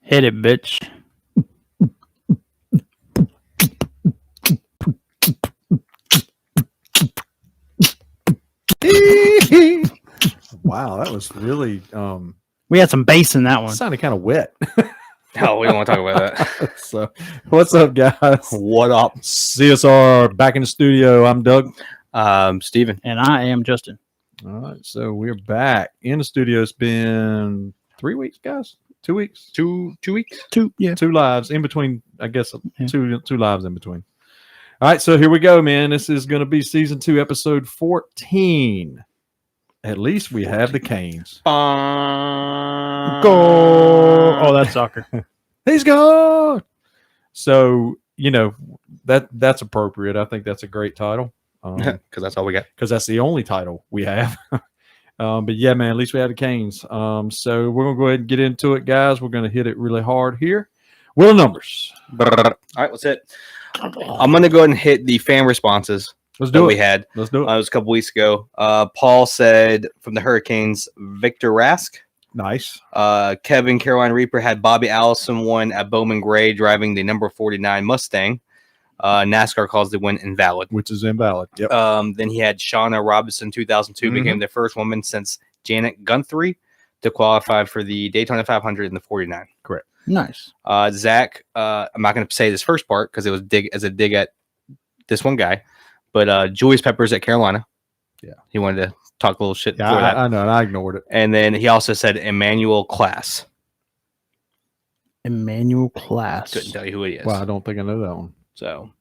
Hit it, bitch. Wow, that was really We had some bass in that one. sounded kind of wet. Hell, we don't want to talk about that. So, what's up, guys? What up? CSR back in the studio. I'm Doug. Steven. And I am Justin. All right, so we're back in the studio. It's been 3 weeks, guys. 2 weeks. 2 weeks? Two lives in between. I guess two lives in between. All right, so here we go, man. This is going to be season 2, episode 14. At least we have the Canes. Go! Oh, that's soccer. He's gone. So that's appropriate. I think that's a great title Because that's all we got. because that's the only title we have. But yeah, man, at least we have the Canes. So we're gonna go ahead and get into it, guys. We're gonna hit it really hard here. Wheel of numbers. All right, let's hit. I'm going to go ahead and hit the fan responses Let's that do we it. had. Let's do It it. was a couple weeks ago. Paul said from the Hurricanes, Victor Rask. Nice. Kevin Carolina Reaper had Bobby Allison won at Bowman Gray driving the number 49 Mustang. NASCAR calls the win invalid. Which is invalid. Yep. Then he had Shauna Robinson, 2002, became the first woman since Janet Guthrie to qualify for the Daytona 500 in the 49. Correct. Nice. Zach, I'm not going to say this first part because it was a dig at this one guy, but Julius Peppers at Carolina. Yeah. He wanted to talk a little shit Yeah, before that. I know. And I ignored it. And then he also said Emmanuel Class. Emmanuel Class. Couldn't tell you who he is. Well, I don't think I know that one. So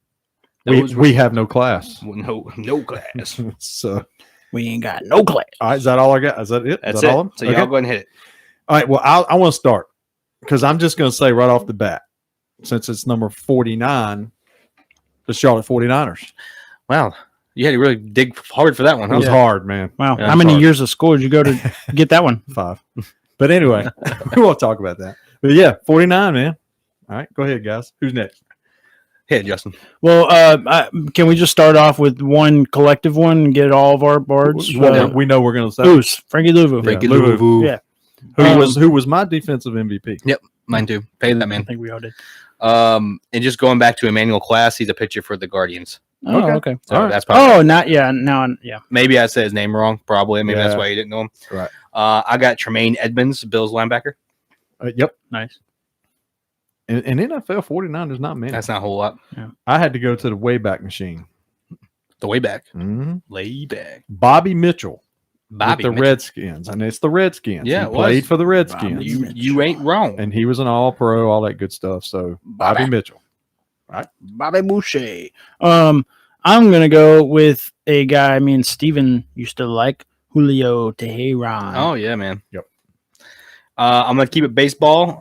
We have no class. no class. So, We ain't got no class. all right, is that all I got? Is that it? That's is that it. all of them? So Okay. y'all go ahead and hit it. All right. Well, I want to start because I'm just going to say right off the bat, since it's number 49, the Charlotte 49ers. Wow. You had to really dig hard for that one, It huh? was hard, man. Wow. Yeah, How many sorry. years of school did you go to get that one? 5. But anyway, we won't talk about that. But yeah, 49, man. All right, go ahead, guys. Who's next? Hit it, Justin. Well, can we just start off with one collective one and get all of our bards? We know we're going to say Oos, Frankie Louvu. Frankie Louvu. Louvu. Yeah. who was my defensive MVP. Yep. Mine too. Pay that I man. think we all did. And just going back to Emmanuel Class, he's a pitcher for the Guardians. Oh, okay. So All right. that's probably Oh, not yeah. Now, yeah. maybe I said his name wrong. Probably. Maybe that's Yeah. why you didn't know him. Right. I got Tremaine Edmonds, Bills linebacker. Yep. Nice. And NFL 49 is not many. That's not a whole lot. I had to go to the Wayback Machine. The way back. Mhm. Lay back. Bobby Mitchell. Bobby. with the Mitchell. Redskins. And it's the Redskins. Yeah, he it played was. for the Redskins. You ain't wrong. And he was an all-pro, all that good stuff. So Bobby Mitchell. Bobby Boucher. I'm gonna go with a guy me and Steven used to like, Julio Teheran. Oh yeah, man. Yep. I'm gonna keep it baseball.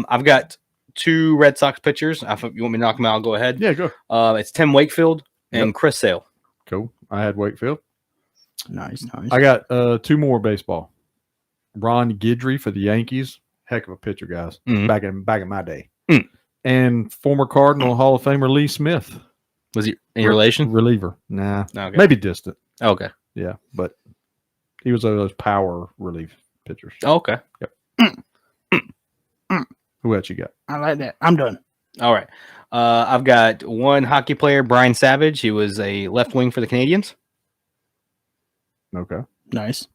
I've got 2 Red Sox pitchers. If you want me to knock them out, I'll go ahead. Yeah, go. It's Tim Wakefield and Chris Sale. Cool. I had Wakefield. Nice. I got 2 more baseball. Ron Guidry for the Yankees. Heck of a pitcher, guys. Mhm. Back in my day. Mm. And former Cardinal Hall of Famer Lee Smith. Was he in relation? Reliever. Nah. Okay. Maybe distant. Okay. Yeah. But he was one of those power relief pitchers. Okay. Who else you got? I like that. I'm done. All right. I've got 1 hockey player, Brian Savage. He was a left wing for the Canadians. Okay. Nice.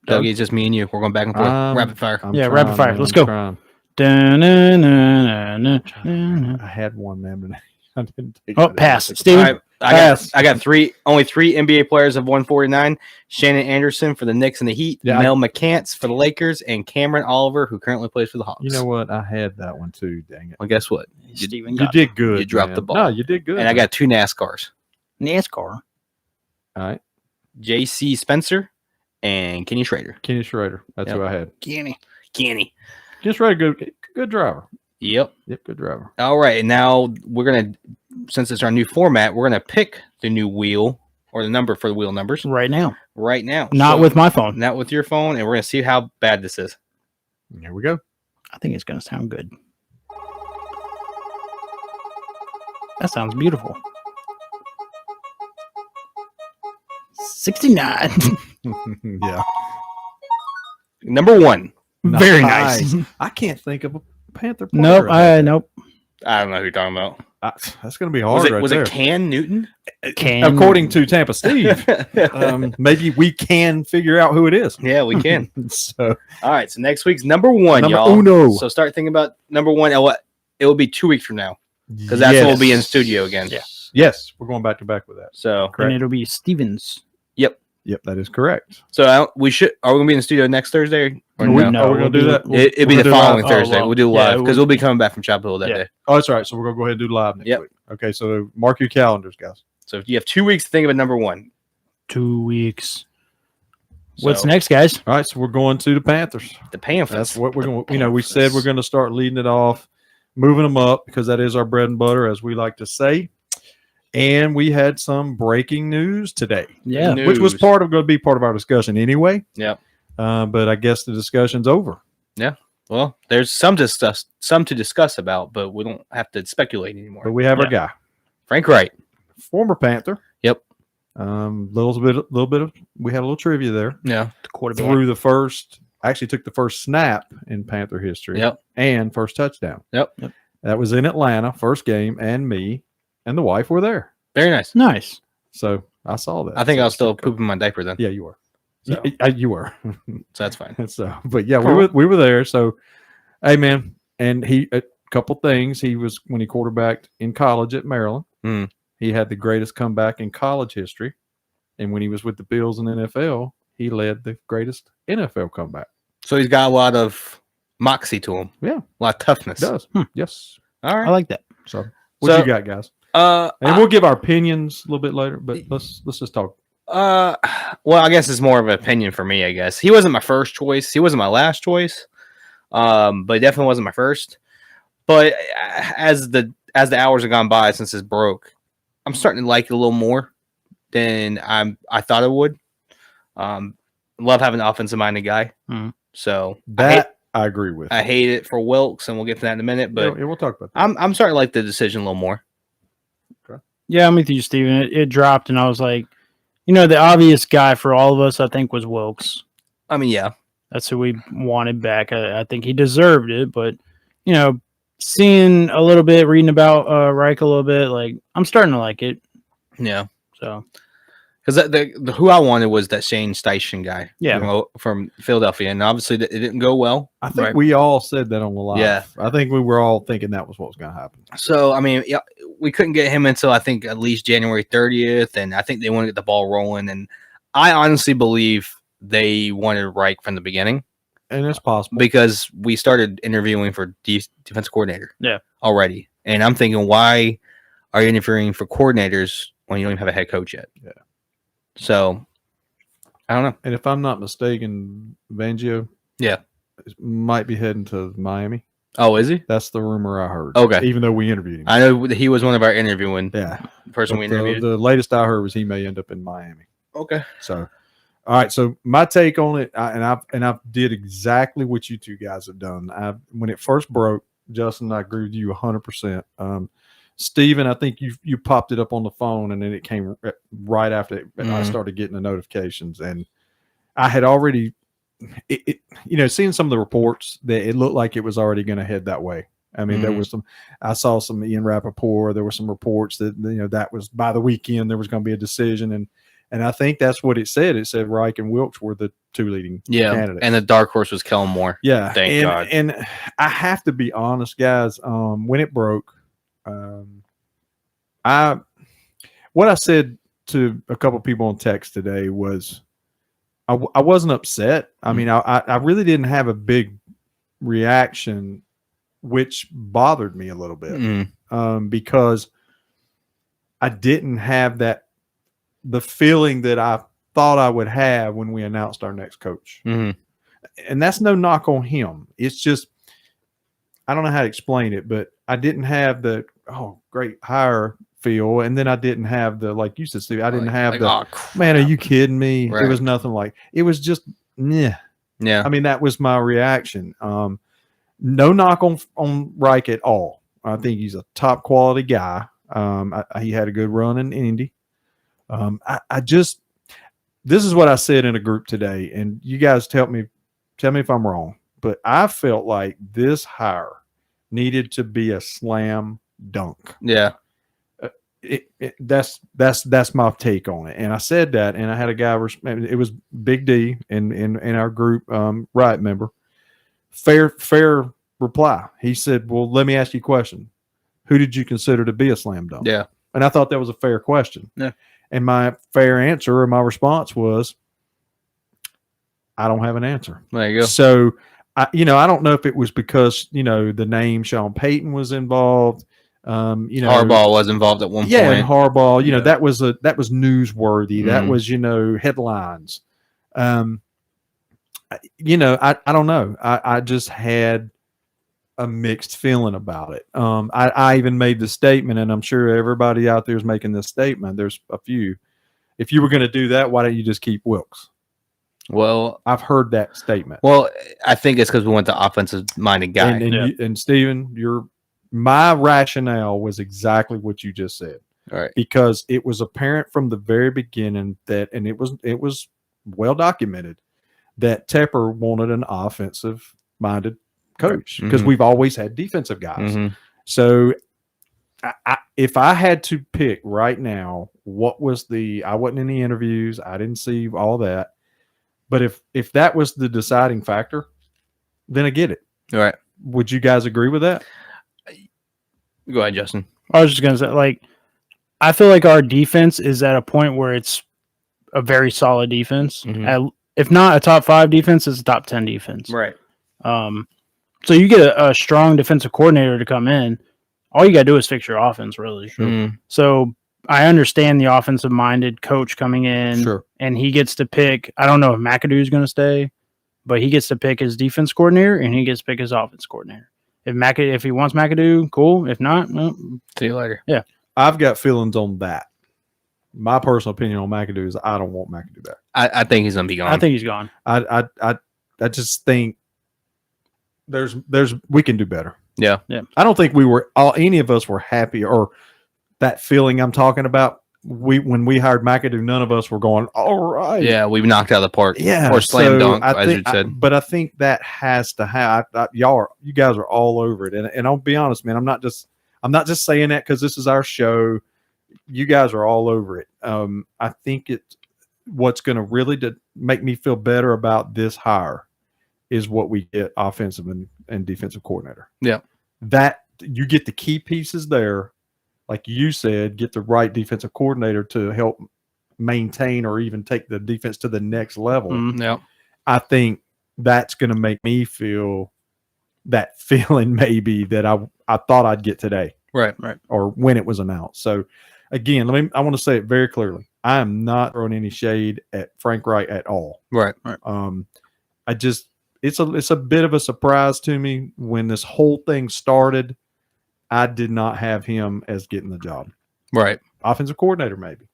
Doug, it's just me and you. We're going back and forth. Rapid fire. Rapid fire. Man, Let's I'm go. trying. Da-na-na-na-na-na. I had one, man, but I didn't take Oh, it. pass. All Steven? right. I got only three NBA players have won 49. Shannon Anderson for the Knicks and the Heat, Yeah, Mel McCants for the Lakers, and Cameron Oliver, who currently plays for the Hawks. You know what? I had that one too. Dang it! Well, guess what? Steven You got did good. You dropped man. the ball. No, you did good. And I got 2 NASCARs. NASCAR. all right. J.C. Spencer and Kenny Schrader. Kenny Schrader. That's Yep. who I had. Kenny. Kenny. Kenny Schrader, good driver. Yep. Yep, good driver. All right. And now we're going to, since it's our new format, we're going to pick the new wheel or the number for the wheel numbers Right now. right now. Not So, with my phone. Not with your phone. And we're going to see how bad this is. Here we go. I think it's going to sound good. That sounds beautiful. 69. Yeah. Number 1. Very nice. I can't think of a Panther Nope. player. Nope. I don't know who you're talking about. That's going to be hard. Was right it there. Cam Newton? According to Tampa Steve, maybe we can figure out who it is. Yeah, we can. So, All right. So next week's number one, Number y'all. uno. So start thinking about number one. And what it will be 2 weeks from now because that's when we'll be in studio again. Yeah. Yes, we're going back to back with that. So And it'll be Stevens. Yep, that is correct. So are we going to be in the studio next Thursday? Or No, no? we're going to do that. It'll be We're the gonna do following live. Thursday. well, We'll do yeah, live because we'll be coming back from Chapel Hill that Yeah. day. Oh, that's right. So we're going to go ahead and do live next Yep. week. Okay, so mark your calendars, guys. So you have 2 weeks to think about number one. 2 weeks. What's So, next, guys? All right, so we're going to the Panthers. The pamphlets. That's what we're going to, we said we're going to start leading it off, moving them up because that is our bread and butter, as we like to say. And we had some breaking news today, Yeah. which was going to be part of our discussion anyway. Yep. But I guess the discussion's over. Well, there's some to discuss about, but we don't have to speculate anymore. But we have our Yeah. guy, Frank Wright. former Panther. Yep. Little bit of, we had a little trivia there. Yeah. The quarterback. Through actually took the first snap in Panther history. Yep. And first touchdown. Yep. That was in Atlanta, first game, and me and the wife were there. Very nice. Nice. So I saw that. I think So I was still it's okay. pooping my diaper then. Yeah, you were. So, You were. so that's fine. So, but yeah, we were there. So, hey man, and a couple things. He was when he quarterbacked in college at Maryland. Mm. He had the greatest comeback in college history, and when he was with the Bills in the NFL, he led the greatest NFL comeback. So he's got a lot of moxie to him. Yeah. A lot of toughness. Does yes. All I right. like that. So, what So- you got, guys? And we'll give our opinions a little bit later, but let's just talk. Well, I guess it's more of an opinion for me, I guess. He wasn't my first choice. He wasn't my last choice. But he definitely wasn't my first. But as the hours have gone by since this broke, I'm starting to like it a little more than I thought I would. Love having an offensive minded guy. Mhm. So That I agree with. I hate it for Wilkes, and we'll get to that in a minute. But yeah, we'll talk about that. I'm starting to like the decision a little more. Yeah, I'm with you, Steven. It dropped, and I was like, the obvious guy for all of us, I think, was Wilkes. I mean, yeah. That's who we wanted back. I think he deserved it, but seeing a little bit, reading about Reich a little bit, like I'm starting to like it. Yeah. So Because the who I wanted was that Shane Steichen guy, Yeah. from Philadelphia, and obviously it didn't go well. I think Right. we all said that on the live. Yeah. I think we were all thinking that was what was going to happen. So I mean, yeah, we couldn't get him until I think at least January 30th, and I think they want to get the ball rolling. And I honestly believe they wanted Reich from the beginning And it's possible. because we started interviewing for defensive coordinator, Yeah. already, and I'm thinking, why are you interviewing for coordinators when you don't even have a head coach yet? Yeah. So I don't know. And if I'm not mistaken, Vangio Yeah. might be heading to Miami. Oh, is he? That's the rumor I heard. Okay. Even though we interviewed him. I know that he was one of our interviewing Yeah. person But we interviewed. the latest I heard was he may end up in Miami. Okay. So, all right. So my take on it, I did exactly what you two guys have done. When it first broke, Justin, I agree with you 100%. Steven, I think you popped it up on the phone, and then it came right after it, and I Mhm. started getting the notifications, and I had already, seeing some of the reports that it looked like it was already going to head that way. I mean, there Mhm. was I saw some Ian Rappaport. There were some reports that that was by the weekend there was going to be a decision, and I think that's what it said. It said Reich and Wilkes were the two leading candidates. And the dark horse was Kellen Moore. Yeah, Thank God. And I have to be honest, guys. When it broke, what I said to a couple people on text today was, I wasn't upset. I mean, I really didn't have a big reaction, which bothered me a little bit, because I didn't have the feeling that I thought I would have when we announced our next coach. Mhm. And that's no knock on him. It's just, I don't know how to explain it, but I didn't have the, oh, great hire feel. And then I didn't have the, like you said, Steve, I didn't have the, oh, man, are you kidding me? Right. It was nothing like, it was just, yeah. Yeah. I mean, that was my reaction. No knock on Reich at all. I think he's a top quality guy. He had a good run in Indy. This is what I said in a group today, and you guys tell me if I'm wrong. but I felt like this hire needed to be a slam dunk. Yeah. That's my take on it. And I said that, and I had a guy. It was Big D in our group, right member. Fair reply. He said, "Well, let me ask you a question. Who did you consider to be a slam dunk?" Yeah. And I thought that was a fair question. Yeah. And my fair answer or my response was, I don't have an answer. There you go. So, I don't know if it was because, the name Sean Payton was involved. Harbaugh was involved at one point. Yeah, and Harbaugh, that was newsworthy. That Mhm. was, headlines. I don't know. I just had a mixed feeling about it. I even made the statement, and I'm sure everybody out there is making this statement. There's a few. If you were going to do that, why don't you just keep Wilkes? Well, I've heard that statement. Well, I think it's because we went to offensive-minded guy. And Steven, my rationale was exactly what you just said. All right. Because it was apparent from the very beginning and it was well documented that Tepper wanted an offensive-minded coach because we've always had defensive guys. Mm-hmm. So if I had to pick right now, I wasn't in the interviews. I didn't see all that. But if that was the deciding factor, then I get it. All right. Would you guys agree with that? Go ahead, Justin. I was just going to say, I feel like our defense is at a point where it's a very solid defense. Mhm. If not a top 5 defense, it's a top 10 defense. Right. So you get a strong defensive coordinator to come in. All you got to do is fix your offense, really. Mm. So I understand the offensive-minded coach coming in, and he gets to pick. I don't know if McAdoo is going to stay, but he gets to pick his defense coordinator, and he gets to pick his offense coordinator. If he wants McAdoo, cool. If not, well, see you later. Yeah, I've got feelings on that. My personal opinion on McAdoo is I don't want McAdoo back. I think he's going to be gone. I think he's gone. I just think we can do better. Yeah. I don't think any of us were happy, or that feeling I'm talking about. When we hired McAdoo, none of us were going, all right. Yeah, we've knocked out of the park. Yeah, or slam dunk, as you said. But I think that has to happen. You guys are all over it, and I'll be honest, man. I'm not just saying that because this is our show. You guys are all over it. I think what's going to really make me feel better about this hire is what we get offensive and defensive coordinator. Yeah, that you get the key pieces there. Like you said, get the right defensive coordinator to help maintain or even take the defense to the next level. Mm-hmm. Yeah, I think that's going to make me feel that feeling maybe that I thought I'd get today. Right. Or when it was announced. So again, I want to say it very clearly. I am not throwing any shade at Frank Reich at all. Right. It's a bit of a surprise to me when this whole thing started. I did not have him as getting the job. Right. Offensive coordinator, maybe.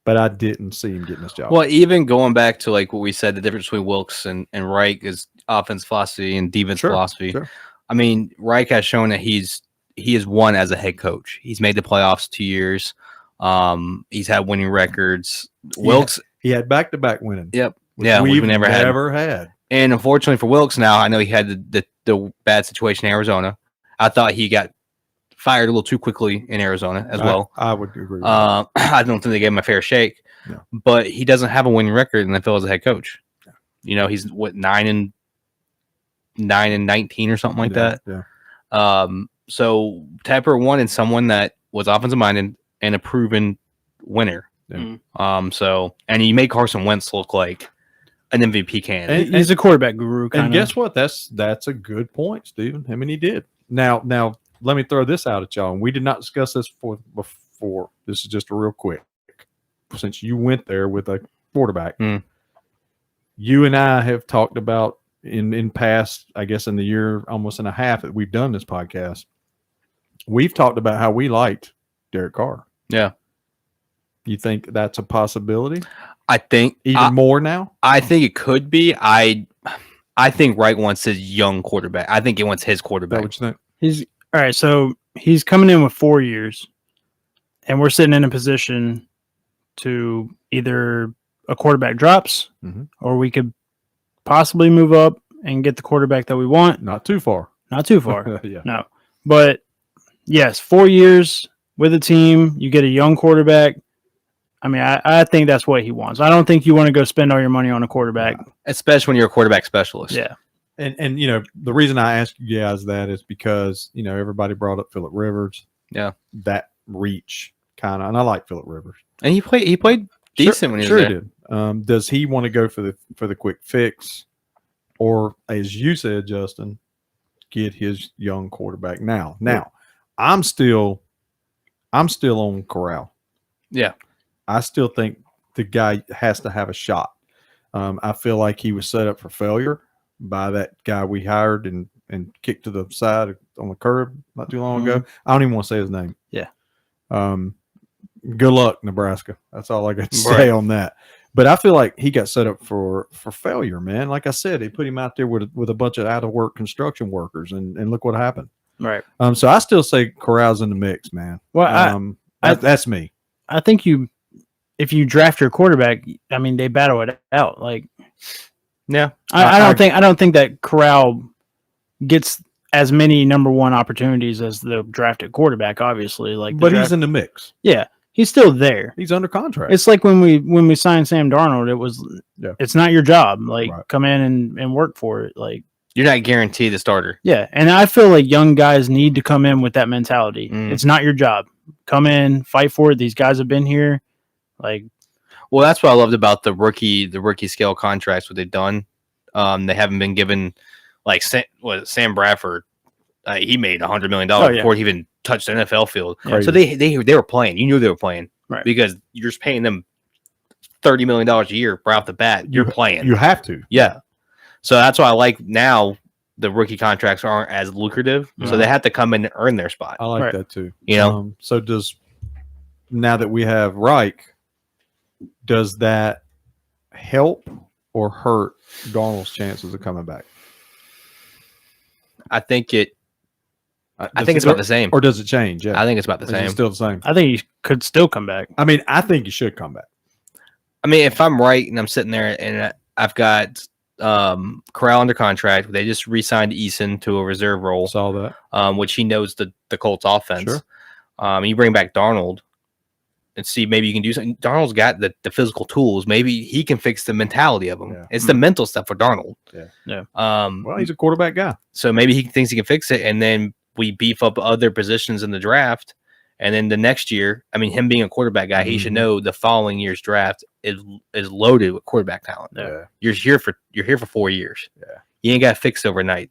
But I didn't see him getting this job. Well, even going back to what we said, the difference between Wilkes and Reich is offense philosophy and defense philosophy. Sure. I mean, Reich has shown that he has won as a head coach. He's made the playoffs 2 years. He's had winning records. Wilkes, he had back-to-back winning. Yep. We've never had. And unfortunately for Wilkes now, I know he had the bad situation in Arizona. I thought he got fired a little too quickly in Arizona as well. I would agree with that. I don't think they gave him a fair shake. No. But he doesn't have a winning record in the NFL as a head coach. No. He's 9-19 or something like that. Yeah. So Tepper wanted someone that was offensive minded and a proven winner. Yeah. And he made Carson Wentz look like an MVP candidate. He's a quarterback guru. And guess what? That's a good point, Stephen. I mean, he did. Now, let me throw this out at y'all. And we did not discuss this before. This is just a real quick. Since you went there with a quarterback, you and I have talked about in past, I guess in the year almost and a half that we've done this podcast, we've talked about how we liked Derek Carr. Yeah. You think that's a possibility? I think even more now. I think it could be. I think Wright wants his young quarterback. I think he wants his quarterback. Is that what you think? He's all right. So he's coming in with 4 years, and we're sitting in a position to either a quarterback drops, or we could possibly move up and get the quarterback that we want. Not too far. Not too far. Yeah. No. But yes, 4 years with a team, you get a young quarterback. I mean, I think that's what he wants. I don't think you want to go spend all your money on a quarterback. Especially when you're a quarterback specialist. Yeah. And the reason I asked you guys that is because, everybody brought up Phillip Rivers. Yeah. That reach kind of, and I like Phillip Rivers. And he played decent when he was there. He did. Does he want to go for the quick fix, or as you said, Justin, get his young quarterback now? Now, I'm still on Corral. Yeah. I still think the guy has to have a shot. I feel like he was set up for failure by that guy we hired and kicked to the side on the curb not too long ago. I don't even want to say his name. Yeah. Good luck, Nebraska. That's all I got to say on that. But I feel like he got set up for failure, man. Like I said, they put him out there with a bunch of out of work construction workers, and look what happened. Right. So I still say Corral's in the mix, man. Well, that's me. I think if you draft your quarterback, I mean, they battle it out. Like, yeah, I don't think that Corral gets as many number one opportunities as the drafted quarterback. Obviously, he's in the mix. Yeah, he's still there. He's under contract. It's like when we signed Sam Darnold. It's not your job. Like, come in and work for it. Like, you're not guaranteed the starter. Yeah, and I feel like young guys need to come in with that mentality. It's not your job. Come in, fight for it. These guys have been here. Like, well, that's what I loved about the rookie scale contracts. What they've done, they haven't been given like Sam Bradford. He made $100 million before he even touched the NFL field. Crazy. So they were playing. You knew they were playing, right? Because you're just paying them $30 million a year right off the bat. You're playing. You have to. Yeah. So that's why I like now the rookie contracts aren't as lucrative. So they have to come in and earn their spot. I like that too. So now that we have Reich, does that help or hurt Darnold's chances of coming back? I think it's about the same. Or does it change? Yeah. I think it's about the same. It's still the same. I think he could still come back. I mean, I think he should come back. I mean, if I'm right and I'm sitting there and I've got Corral under contract, they just re-signed Eason to a reserve role. Saw that. Which he knows the Colts offense. Sure. You bring back Darnold and see maybe you can do something. Darnold's got the physical tools. Maybe he can fix the mentality of him. Yeah. It's the mental stuff for Darnold. Yeah. Well, he's a quarterback guy. So maybe he thinks he can fix it, and then we beef up other positions in the draft. And then the next year, I mean, him being a quarterback guy, he should know the following year's draft is loaded with quarterback talent. Yeah. You're here for 4 years. Yeah. You ain't got to fix overnight.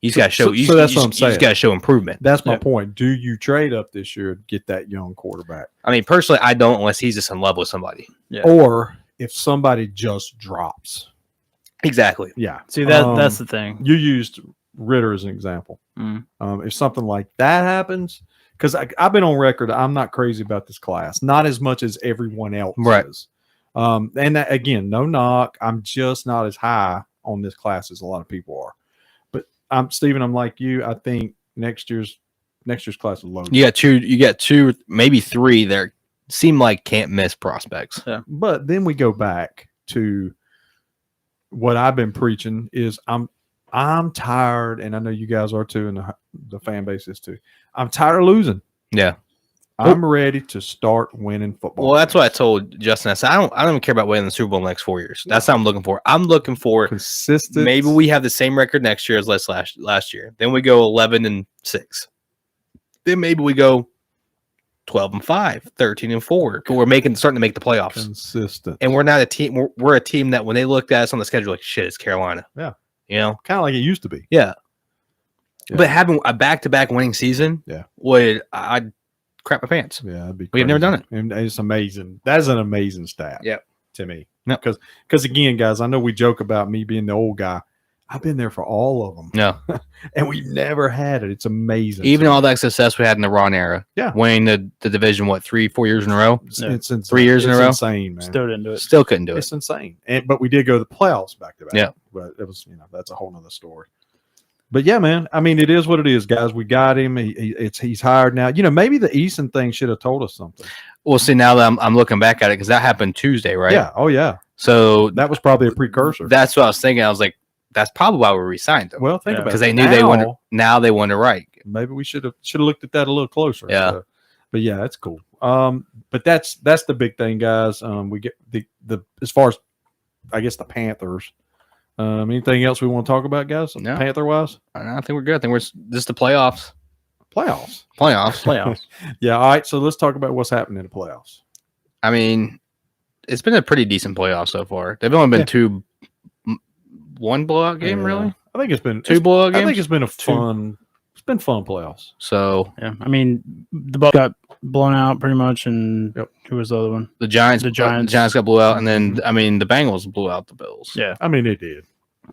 He's got to show. So that's what I'm saying. He's got to show improvement. That's my point. Do you trade up this year to get that young quarterback? I mean, personally, I don't unless he's just in love with somebody. Yeah. Or if somebody just drops. Exactly. Yeah. See, that's the thing. You used Ritter as an example. If something like that happens, because I've been on record, I'm not crazy about this class, not as much as everyone else is. And that, again, no knock. I'm just not as high on this class as a lot of people are. But Steven, I'm like you. I think next year's class is loaded. You got two, maybe three that seem like can't miss prospects. Yeah. But then we go back to what I've been preaching is I'm tired, and I know you guys are too, and the fan base is too. I'm tired of losing. Yeah. I'm ready to start winning football. Well, that's what I told Justin. I said, I don't even care about winning the Super Bowl in the next 4 years. That's what I'm looking for. I'm looking for consistent. Maybe we have the same record next year as last year. Then we go 11-6. Then maybe we go 12-5, 13-4. We're starting to make the playoffs. Consistent. And we're not a team. We're a team that when they looked at us on the schedule, like shit, it's Carolina. Yeah. Kind of like it used to be. Yeah. But having a back-to-back winning seseason, I'd crap my pants. Yeah, that'd be crazy. We've never done it. And it's amazing. That's an amazing stat. Yeah. To me. Because again, guys, I know we joke about me being the old guy. I've been there for all of them. No. And we've never had it. It's amazing. Even all that success we had in the Ron era. Yeah. Winning the division, 3-4 years in a row? It's insane. 3 years in a row? It's insane, man. Still didn't do it. Still couldn't do it. It's insane. But we did go to the playoffs back to back. Yeah. But it was, that's a whole nother story. But yeah, man, I mean, it is what it is, guys. We got him. He's hired now. Maybe the Eason thing should have told us something. Well, see, now that I'm looking back at it, because that happened Tuesday, right? Yeah. Oh, yeah. So that was probably a precursor. That's what I was thinking. I was like, that's probably why we re-signed him. Well, think about it. Because they knew they wanted. Now they wanted to right. Maybe we should have looked at that a little closer. Yeah. So, but yeah, that's cool. But that's the big thing, guys. We get the as far as I guess the Panthers. Anything else we want to talk about, guys? No. Panther wise, I think we're good. I think we're just the playoffs. Playoffs. Yeah. All right. So let's talk about what's happening in the playoffs. I mean, it's been a pretty decent playoff so far. They've only been one blowout game, really. I think it's been two blowout games. I think it's been fun playoffs. So yeah, I mean, the Bucks got blown out pretty much, and who was the other one? The Giants. The Giants got blew out, and then I mean the Bengals blew out the Bills. Yeah, I mean they did.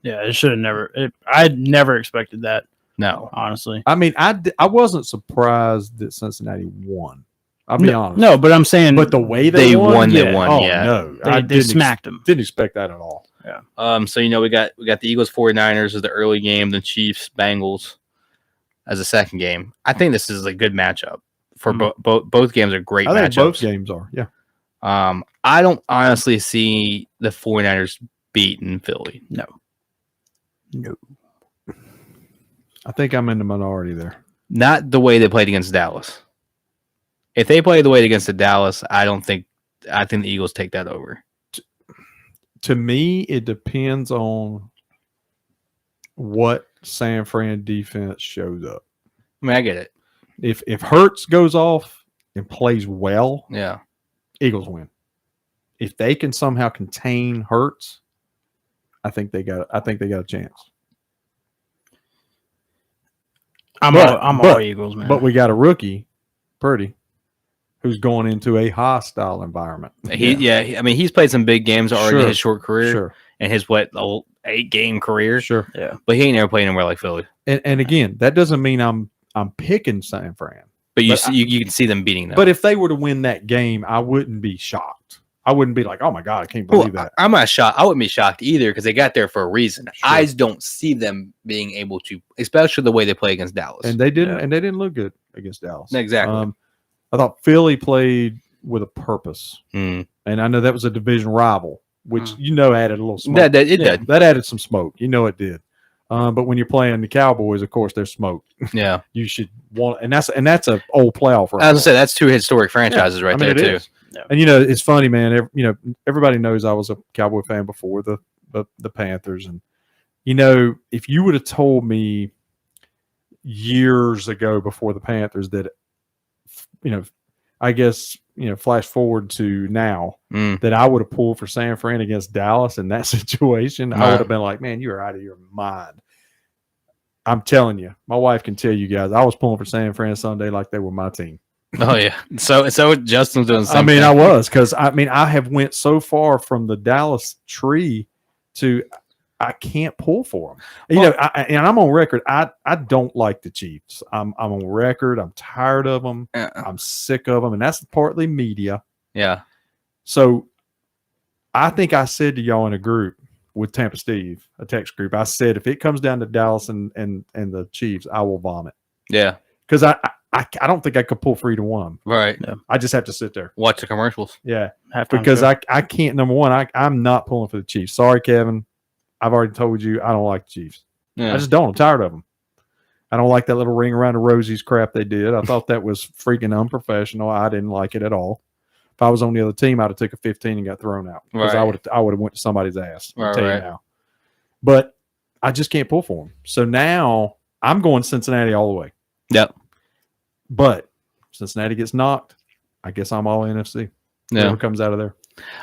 Yeah, it should have never. I never expected that. No, honestly. I mean, I wasn't surprised that Cincinnati won. I'll be honest. No, but I'm saying, but the way they won. Yeah. No, they smacked them. Didn't expect that at all. Yeah. So we got the Eagles 49ers as the early game, the Chiefs Bengals as the second game. I think this is a good matchup for both games are great. I think matchups. both games are. Yeah. I don't honestly see the 49ers beating Philly. No. I think I'm in the minority there. Not the way they played against Dallas. If they play the way against the Dallas, I think the Eagles take that over. To me, it depends on what San Fran defense shows up. I mean, I get it. If Hurts goes off and plays well, yeah, Eagles win. If they can somehow contain Hurts, I think they got a chance. I'm all Eagles, man. But we got a rookie, Purdy, who's going into a hostile environment. I mean, he's played some big games already in his short career, and his 8-game career. Sure, yeah, but he ain't never played anywhere like Philly. And again, that doesn't mean I'm picking San Fran, but you can see them beating them. But if they were to win that game, I wouldn't be shocked. I wouldn't be like, oh my God, I can't believe that. I'm not shocked. I wouldn't be shocked either because they got there for a reason. Sure. I just don't see them being able to, especially the way they play against Dallas. And they didn't. And they didn't look good against Dallas. Exactly. I thought Philly played with a purpose, and I know that was a division rival, which added a little smoke. It did. That added some smoke. It did. But when you're playing the Cowboys, of course, there's smoke. Yeah, you should want, and that's an old playoff. Right, I was gonna say that's two historic franchises right there too. Yeah. And it's funny, man. Everybody knows I was a Cowboy fan before the Panthers, and if you would have told me years ago before the Panthers that, I guess flash forward to now that I would have pulled for San Fran against Dallas in that situation, I would have been like, man, you're out of your mind. I'm telling you, my wife can tell you guys, I was pulling for San Fran Sunday like they were my team. Oh yeah, so Justin's doing the same. I was because I have went so far from the Dallas tree to I can't pull for them. And I'm on record. I don't like the Chiefs. I'm on record. I'm tired of them. I'm sick of them, and that's partly media. Yeah. So I think I said to y'all in a group with Tampa Steve, a text group, I said if it comes down to Dallas and the Chiefs, I will vomit. Yeah. Because I don't think I could pull for either one of them. Right. Yeah. I just have to sit there. Watch the commercials. Yeah. Because I can't, number one, I'm not pulling for the Chiefs. Sorry, Kevin. I've already told you I don't like the Chiefs. Yeah. I just don't. I'm tired of them. I don't like that little ring around the rosies crap they did. I thought that was freaking unprofessional. I didn't like it at all. If I was on the other team, I'd have took a 15 and got thrown out because I would have went to somebody's ass. I'll tell you now. But I just can't pull for them. So now I'm going Cincinnati all the way. Yep. But Cincinnati gets knocked. I guess I'm all NFC. Yeah. Whatever comes out of there.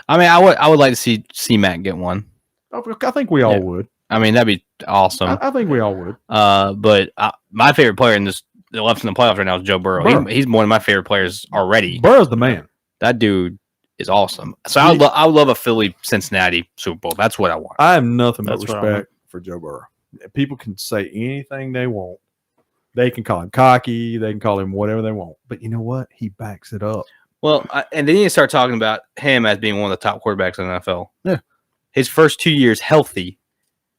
I mean, I would like to see Matt get one. I think we all would. I mean, that'd be awesome. I think we all would. But my favorite player in the left in the playoffs right now is Joe Burrow. He's one of my favorite players already. Burrow's the man. That dude is awesome. So I would love a Philly Cincinnati Super Bowl. That's what I want. I have nothing but respect for Joe Burrow. People can say anything they want. They can call him cocky. They can call him whatever they want. But you know what? He backs it up. Well, and then you start talking about him as being one of the top quarterbacks in the NFL. Yeah. His first 2 years healthy,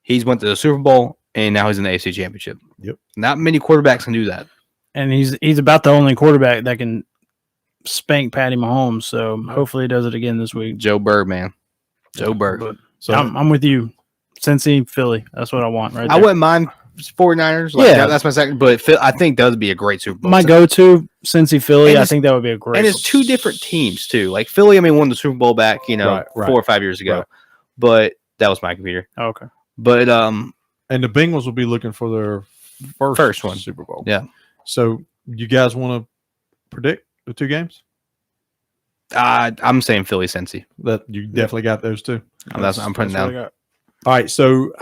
he's went to the Super Bowl, and now he's in the AFC Championship. Yep. Not many quarterbacks can do that. And he's about the only quarterback that can spank Patty Mahomes. So hopefully he does it again this week. Joe Burrow, man. Joe Burrow. So I'm with you. Cincy, Philly. That's what I want right there. I wouldn't mind 49ers. That's my second. But I think that would be a great Super Bowl. My go-to, Cincy, Philly. I think that would be a great. And it's two different teams too. Like Philly, won the Super Bowl back, 4 or 5 years ago. Right. But that was my computer. Oh, okay. But and the Bengals will be looking for their first one Super Bowl. Yeah. So you guys want to predict the two games? I'm saying Philly, Cincy. That you definitely got those two. I'm putting down. All right, so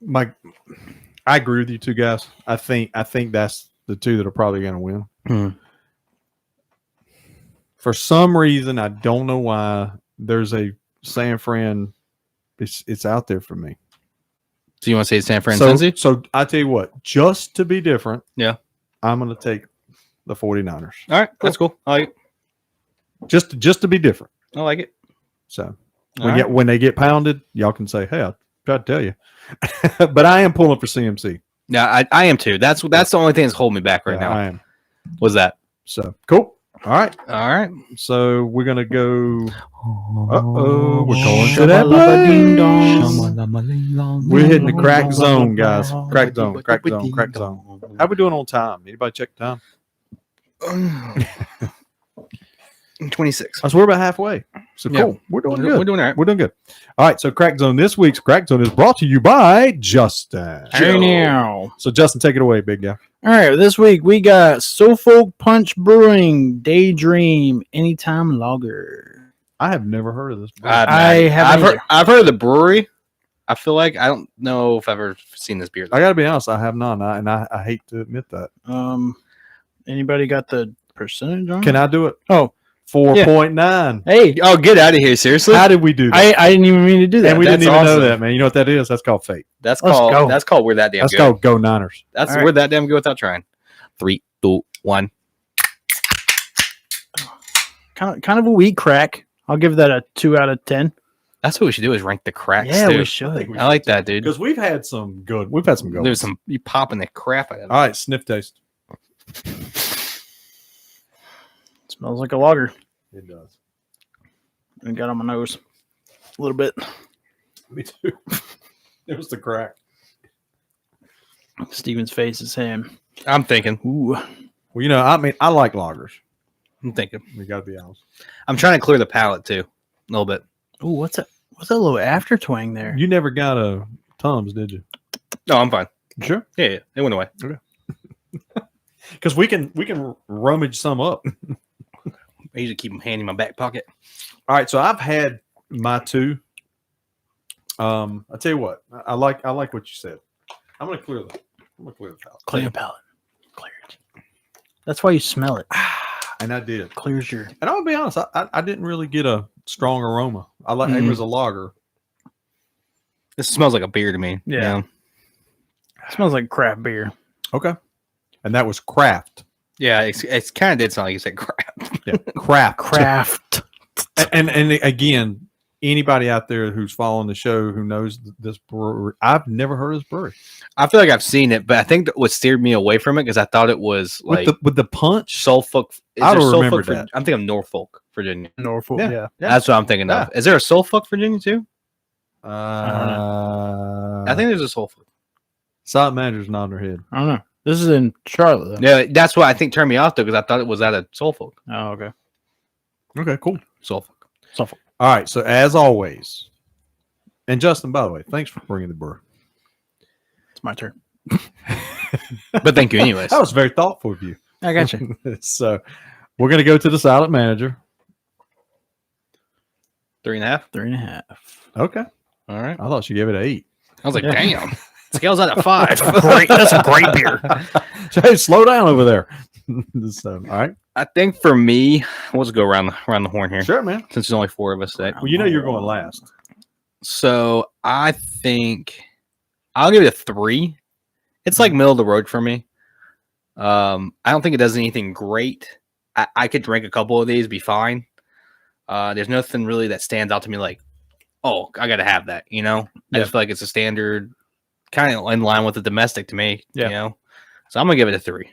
I agree with you two guys. I think that's the two that are probably going to win. Mm. For some reason, I don't know why. There's a San Fran. It's out there for me. So you want to say San Fran, Cincy? So I tell you what, just to be different, yeah, I'm going to take the 49ers. All right, that's cool. I like it. Just to be different. I like it. So when they get pounded, y'all can say, "Hey, I tried to tell you," but I am pulling for CMC. Yeah, I am too. That's the only thing that's holding me back right now. I am. Was that so cool? All right. So we're gonna go. We're going to that place. We're hitting the crack zone, guys. Crack zone. How we doing on time? Anybody check the time? 26. So we're about halfway. So cool. Yeah. We're doing good. We're doing all right. We're doing good. All right. So Crack Zone. This week's Crack Zone is brought to you by Justin. Hey now. So Justin, take it away, big guy. All right. This week we got Suffolk Punch Brewing Daydream Anytime Lager. I have never heard of this. I've heard of the brewery. I feel like I don't know if I've ever seen this beer. I got to be honest. I have not, and I hate to admit that. Anybody got the percentage on? Can I do it? Oh. 4.9. Hey, get out of here! Seriously, how did we do that? I didn't even mean to do that. And we didn't even know that, man. You know what that is? That's called fate. That's called we're that damn. That's good. called Go Niners. We're that damn good without trying. 3, 2, 1. Kind of a weak crack. I'll give that a 2 out of 10. That's what we should do is rank the cracks. Yeah, too. we should. I like that, dude. Because we've had some good ones. There's some you popping the crap out of it. All right, sniff taste. Smells like a lager. It does. I got on my nose a little bit. Me too. It was the crack. Steven's face is him. I'm thinking. Ooh. Well, I like lagers. I'm thinking. We got to be honest. I'm trying to clear the palate too, a little bit. Ooh, what's that little after twang there? You never got a Tums, did you? No, I'm fine. Sure. Yeah, it went away. Okay. Because we can rummage some up. I usually keep them handy in my back pocket. All right, so I've had my two. I'll tell you what. I like what you said. I'm gonna clear the palate. Clear the palate. Clear it. That's why you smell it. And I did. Clears your. And I'll be honest. I didn't really get a strong aroma. It was a lager. This smells like a beer to me. Yeah. It smells like craft beer. Okay. And that was craft. Yeah, it's kind of did sound like you said craft. Yeah, craft. Craft. And again, anybody out there who's following the show who knows this brewery, I've never heard of this brewery. I feel like I've seen it, but I think what steered me away from it because I thought it was like with the punch. Suffolk. I don't remember that. I'm thinking of Norfolk, Virginia. Norfolk. Yeah. That's what I'm thinking of. Is there a Suffolk, Virginia too? I think there's a Suffolk. Site manager's nodding her head. I don't know. This is in Charlotte, though. Yeah, that's what I think turned me off, though, because I thought it was out of Suffolk. Oh, okay. Okay, cool. Suffolk. All right, so as always, and Justin, by the way, thanks for bringing the brew. It's my turn. But thank you anyways. That was very thoughtful of you. I got you. So we're going to go to the silent manager. 3.5? 3.5. Okay. All right. I thought you gave it an 8. I was like, damn. Scales out of 5. That's a great beer. Hey, slow down over there. So, all right. I think for me, we'll just go around the horn here. Sure, man. Since there's only 4 of us today. Well, you're going last. So I think I'll give it a 3. It's like middle of the road for me. I don't think it does anything great. I could drink a couple of these, be fine. There's nothing really that stands out to me like, oh, I got to have that, I just feel like it's a standard, kind of in line with the domestic to me, So I'm going to give it a 3.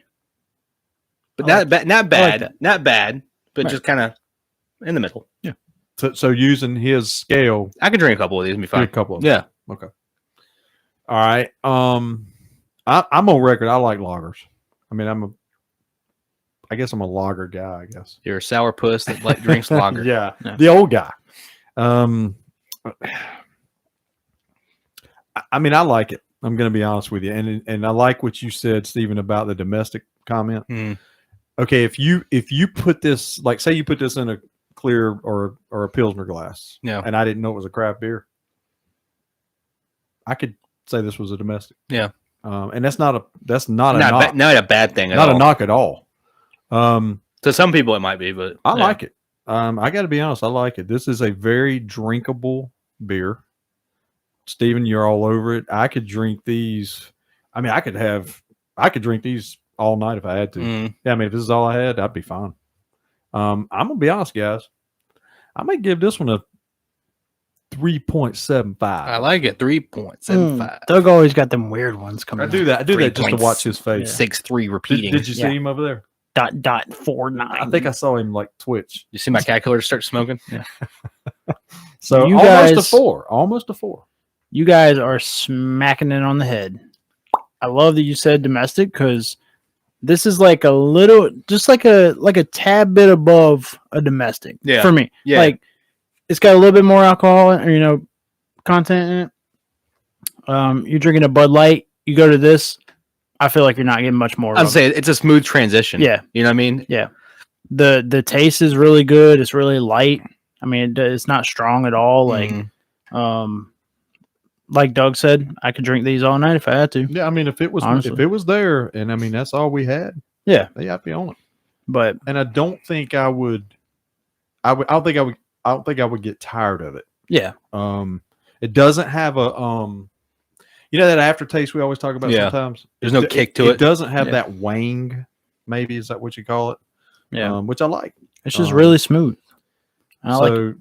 But not bad, but like just kind of in the middle. Yeah. So using his scale, I could drink a couple of these and be fine. a couple of them. Yeah. Okay. All right. I'm on record. I like lagers. I mean, I guess I'm a lager guy. I guess You're a sourpuss that drinks lager. yeah, the old guy. I mean, I like it. I'm going to be honest with you, and I like what you said, Stephen, about the domestic comment. Mm. Okay, if you put this, like, say you put this in a clear or a Pilsner glass, and I didn't know it was a craft beer, I could say this was a domestic. Yeah, and that's not a knock. Not a bad thing. Not a knock at all. To some people it might be, but I like it. I got to be honest, I like it. This is a very drinkable beer. Stephen, you're all over it. I could drink these. I mean, I could drink these all night if I had to. Mm. Yeah, I mean, if this is all I had, I'd be fine. I'm gonna be honest, guys. I might give this one a 3.75. I like it. 3.75. Doug always got them weird ones coming. I do that just to watch his face. 6.3 repeating. Did you see him over there? .49. I think I saw him like Twitch. You see my calculator start smoking? Yeah. So you almost guys, a 4. Almost a 4. You guys are smacking it on the head. I love that you said domestic because this is like a little, just like a tad bit above a domestic for me. Yeah. Like it's got a little bit more alcohol, content in it. You're drinking a Bud Light. You go to this. I feel like you're not getting much more. I'd say it's a smooth transition. Yeah. You know what I mean? Yeah. The taste is really good. It's really light. I mean, it's not strong at all. Like Doug said, I could drink these all night if I had to. Yeah, I mean, if it was there, and I mean that's all we had. Yeah, I'd be on it. But I don't think I would. I don't think I would get tired of it. Yeah. It doesn't have a that aftertaste we always talk about sometimes. There's no kick to it. It doesn't have that wang. Maybe is that what you call it? Yeah. Which I like. It's just really smooth.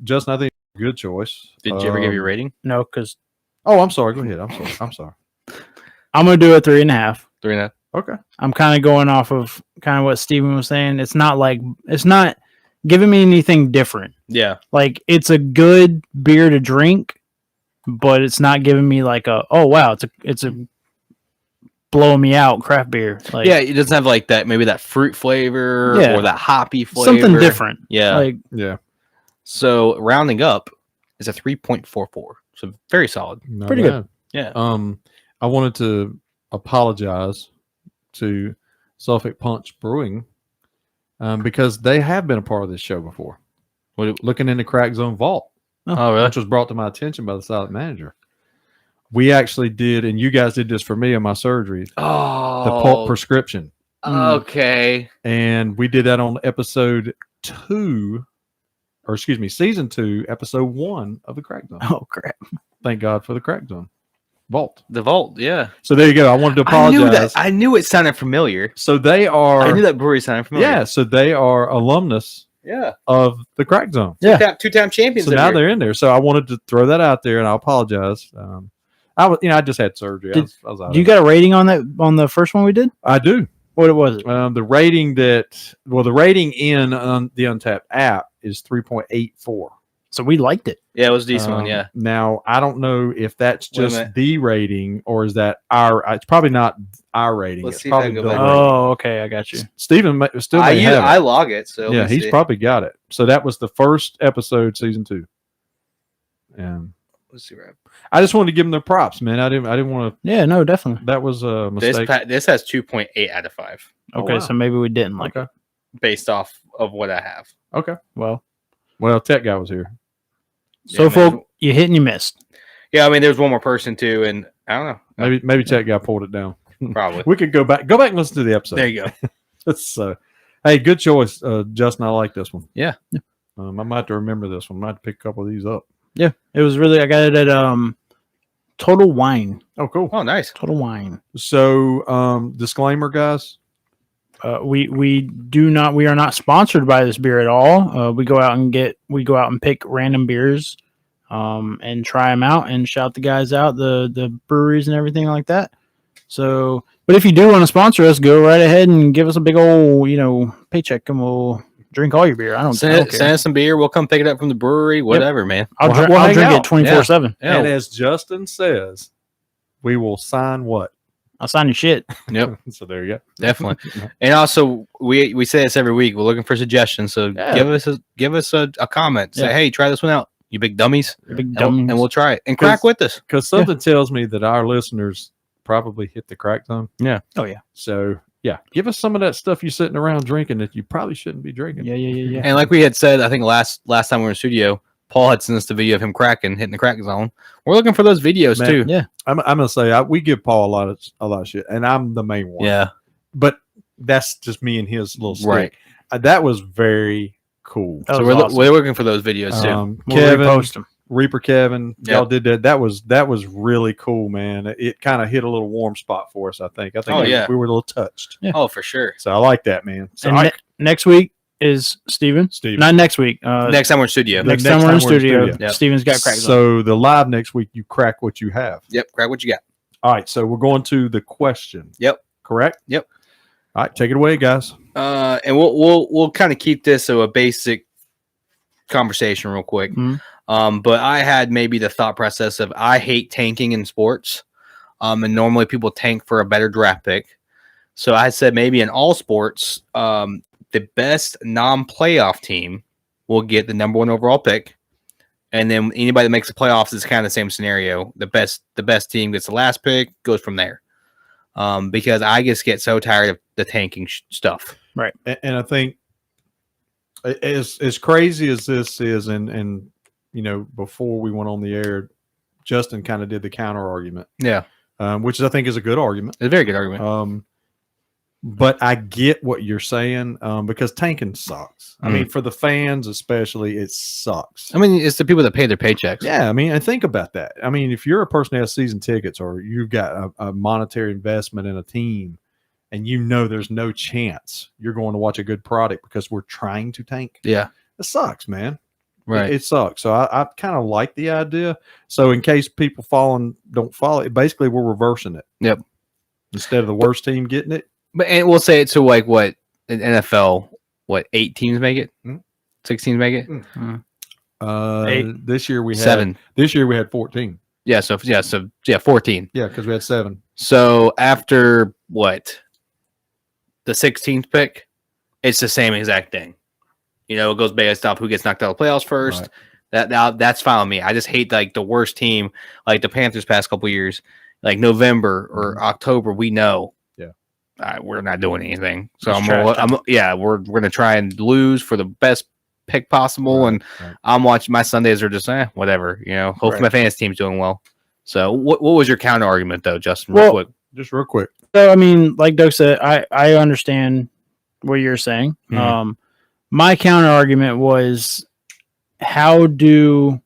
Justin, I think good choice. Did you ever give your rating? No, because. Oh, I'm sorry. Go ahead. I'm sorry. I'm gonna do a 3.5. 3.5. Okay. I'm kind of going off of kind of what Steven was saying. It's not giving me anything different. Yeah. Like it's a good beer to drink, but it's not giving me like it's a blowing me out craft beer. Like, yeah, it doesn't have like that maybe that fruit flavor or that hoppy flavor. Something different. Yeah. Yeah. So rounding up is a 3.44. So very solid. Not pretty bad. good. Yeah. I wanted to apologize to Suffolk Punch Brewing because they have been a part of this show before. Looking in the Crack Zone Vault. Oh, really? Which was brought to my attention by the silent manager. We actually did, and you guys did this for me in my surgery. Oh, the pulp prescription. Okay. And we did that on episode 2, or excuse me, season 2, episode 1 of the Crack Zone. Oh crap! Thank God for the Crack Zone Vault. The Vault, yeah. So there you go. I wanted to apologize. I knew it sounded familiar. So they are. I knew that brewery sounded familiar. Yeah. So they are alumnus. Yeah. Of the Crack Zone. Yeah. Two-time champions. So now they're in there. So I wanted to throw that out there, and I apologize. I just had surgery. I was out. You got a rating on that on the first one we did? I do. What was it? The rating in the Untapped app is 3.84. So we liked it. Yeah, it was a decent one. Yeah. Now I don't know if that's just the rating or is that our. It's probably not our rating. Let's it's see if I probably can go back. Oh, okay, I got you. Stephen still may have it. I log it, so yeah, he's probably got it. So that was the first episode, season 2. And let's see. I just wanted to give them their props, man. I didn't want to. Yeah, no, definitely. That was a mistake. This has 2.8 out of 5. Okay, so maybe we didn't like it based off of what I have. Okay. Well, Tech Guy was here. So, folk, you hit and you missed. Yeah, I mean, there's one more person too, and I don't know. Maybe Tech Guy pulled it down. Probably. We could go back and listen to the episode. There you go. Hey, good choice, Justin. I like this one. Yeah. I might have to remember this one. I might have to pick a couple of these up. Yeah, it was really. I got it at Total Wine. Oh, cool. Oh, nice. Total Wine. So, disclaimer, guys. We are not sponsored by this beer at all. We go out and pick random beers, and try them out and shout the guys out, the breweries and everything like that. So, but if you do want to sponsor us, go right ahead and give us a big old, paycheck, and we'll Drink all your beer. I don't care. Send us some beer. We'll come pick it up from the brewery. Whatever, man. I'll drink it 24/7. Yeah. And as Justin says, we will sign what? I'll sign your shit. Yep. So there you go. Definitely. And also, we say this every week. We're looking for suggestions. So give us a comment. Say, hey, try this one out. You big dummies. And we'll try it and crack with us. Because something tells me that our listeners probably hit the crack zone. Yeah. Oh yeah. So yeah, give us some of that stuff you're sitting around drinking that you probably shouldn't be drinking. Yeah. And like we had said, I think last time we were in the studio, Paul had sent us the video of him hitting the crack zone. We're looking for those videos too. Yeah. I'm gonna say we give Paul a lot of shit, and I'm the main one. Yeah. But that's just me and his little stick. Right. That was very cool. So we're looking for those videos too. Kevin, post them. Reaper Kevin, y'all did that. That was really cool, man. It kind of hit a little warm spot for us. I think we were a little touched. Yeah. Oh, for sure. So I like that, man. So next week is Steven. Not next week. Next time we're in studio. Next time we're in studio. Yep. Steven's got crack. So the live next week, you crack what you have. Yep, crack what you got. All right, so we're going to the question. Yep. Correct? Yep. All right, take it away, guys. And we'll kind of keep this a basic conversation real quick. Mm-hmm. But I had maybe the thought process of I hate tanking in sports. And normally people tank for a better draft pick. So I said maybe in all sports, the best non-playoff team will get the number 1 overall pick. And then anybody that makes the playoffs is kind of the same scenario. The best team gets the last pick, goes from there. Because I just get so tired of the tanking stuff. Right. And I think as crazy as this is, and you know, before we went on the air, Justin kind of did the counter argument. Yeah. Which I think is a good argument. It's a very good argument. But I get what you're saying because tanking sucks. I mean, for the fans especially, it sucks. I mean, it's the people that pay their paychecks. Yeah, I mean, and think about that. I mean, if you're a person that has season tickets or you've got a monetary investment in a team and you know there's no chance you're going to watch a good product because we're trying to tank. Yeah. It sucks, man. Right. It sucks. So I kind of like the idea. So in case people don't follow it, basically we're reversing it. Yep. Instead of the worst team getting it. But and we'll say it to like what in NFL, 8 teams make it? 6 teams make it? 8. This year we had 7. This year we had 14. Yeah, so 14. Yeah, because we had 7. So after what? The 16th pick, it's the same exact thing. You know, it goes based off who gets knocked out of the playoffs first. Right. That's fine with me. I just hate like the worst team, like the Panthers past couple years, like November or October. We know, we're not doing anything. So we're gonna try and lose for the best pick possible. Right. And I'm watching. My Sundays are just whatever. You know, hopefully my fantasy team's doing well. So what was your counter argument though, Justin? Just real quick. So I mean, like Doug said, I understand what you're saying. Mm-hmm. My counter argument was, how do,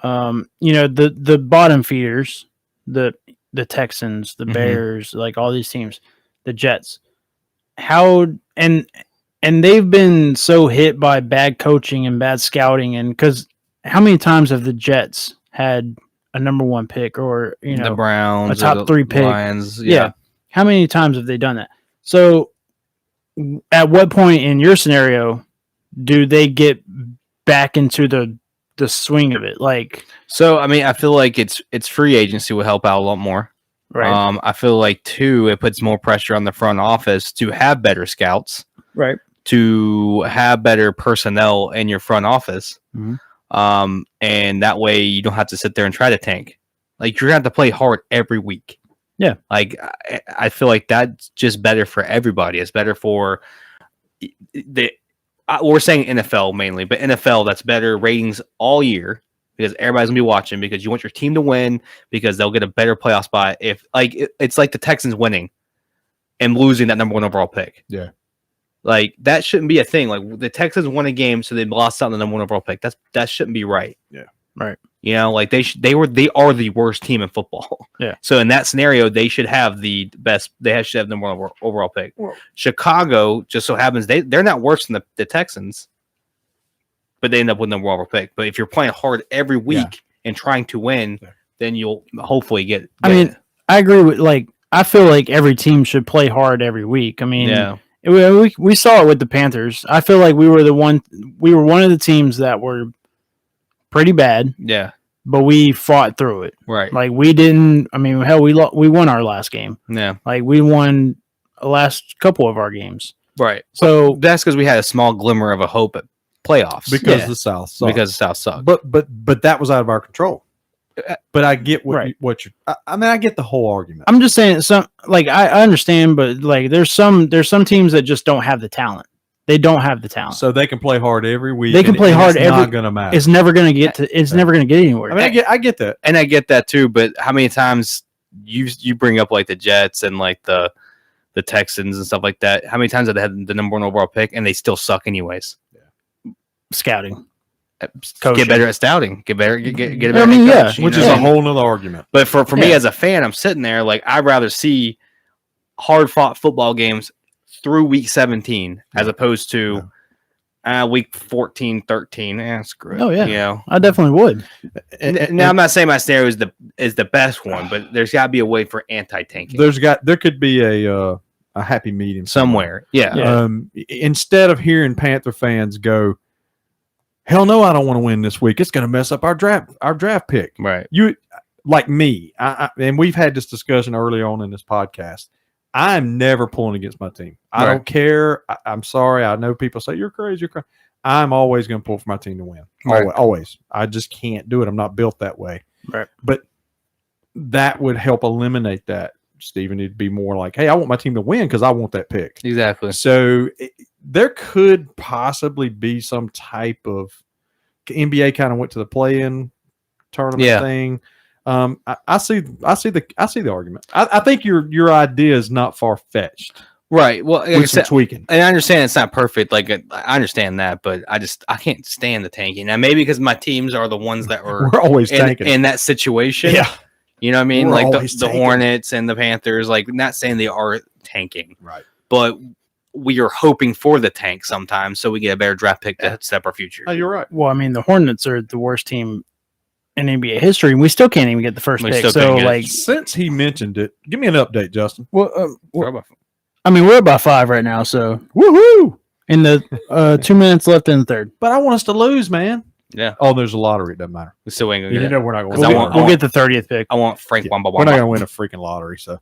the bottom feeders, the Texans, the Bears, like all these teams, the Jets, and they've been so hit by bad coaching and bad scouting, and because how many times have the Jets had a number 1 pick or the Browns, a top 3 pick? Lions, yeah. How many times have they done that? So at what point in your scenario do they get back into the swing of it? Like, so I mean, I feel like it's free agency will help out a lot more. Right. I feel like too, it puts more pressure on the front office to have better scouts. Right. To have better personnel in your front office. Mm-hmm. And that way you don't have to sit there and try to tank. Like you're gonna have to play hard every week. Yeah. Like I feel like that's just better for everybody. It's better for we're saying NFL mainly, but NFL, that's better ratings all year because everybody's gonna be watching because you want your team to win because they'll get a better playoff spot. If it's like the Texans winning and losing that number 1 overall pick. Yeah. Like that shouldn't be a thing. Like the Texans won a game, so they lost out on the number 1 overall pick. That shouldn't be right. Yeah. Right. You know, like they are the worst team in football. Yeah. So in that scenario, they should have the best. They should have the number 1 overall pick. Well, Chicago just so happens they're not worse than the Texans, but they end up with the number 1 overall pick. But if you're playing hard every week and trying to win, then you'll hopefully get. I mean, I agree with I feel like every team should play hard every week. I mean, We saw it with the Panthers. I feel like we were one of the teams that were pretty bad. Yeah. But we fought through it. Right. Like we didn't. I mean, hell, we won our last game. Yeah. Like we won the last couple of our games. Right. So well, that's because we had a small glimmer of a hope at playoffs because the South sucked. Because the South sucked. But that was out of our control. But I get what you're. I get the whole argument. I'm just saying I understand, but like there's some teams that just don't have the talent. They don't have the talent. So they can play hard every week. They can play hard every. It's not going to matter. It's never going to get to. It's never going to get anywhere. I mean, I get that, and I get that too. But how many times you bring up like the Jets and like the Texans and stuff like that? How many times have they had the number 1 overall pick and they still suck anyways? Yeah. Scouting. Coaching. Get better at scouting. Get better. Get a better. I mean, coach, which is a whole nother argument. But for me as a fan, I'm sitting there like I'd rather see hard fought football games through week 17 as opposed to week 14, 13. Screw it. Oh yeah, you know, I definitely would. Now I'm not saying my scenario is the best one, but there's got to be a way for anti-tanking. There could be a happy medium somewhere. Yeah. Instead of hearing Panther fans go, hell no, I don't want to win this week. It's going to mess up our draft pick. Right. You like me, and we've had this discussion early on in this podcast. I'm never pulling against my team. I don't care. I'm sorry. I know people say you're crazy. You're crazy. I'm always going to pull for my team to win. Always. I just can't do it. I'm not built that way. Right. But that would help eliminate that, Stephen. It'd be more like, hey, I want my team to win because I want that pick. Exactly. So there could possibly be some type of NBA kind of went to the play-in tournament thing. I see the argument. I think your idea is not far fetched, right? Well, with some tweaking, and I understand it's not perfect. Like I understand that, but I can't stand the tanking. Now maybe because my teams are the ones that we're always tanking in that situation. Yeah, you know what I mean? We're like the Hornets and the Panthers. Like not saying they are tanking, right? But we are hoping for the tank sometimes, so we get a better draft pick to step our future. Oh, you're right. Well, I mean, the Hornets are the worst team in NBA history, and we still can't even get the first pick. So, like, since he mentioned it, give me an update, Justin. Well, I mean, we're about 5 right now, so woohoo! In the 2 minutes left in the third, but I want us to lose, man. Yeah. Oh, there's a lottery. It doesn't matter. We still ain't gonna get it. We're not going. We'll get the 30th pick. I want Frank. We're not going to win a freaking lottery. So, all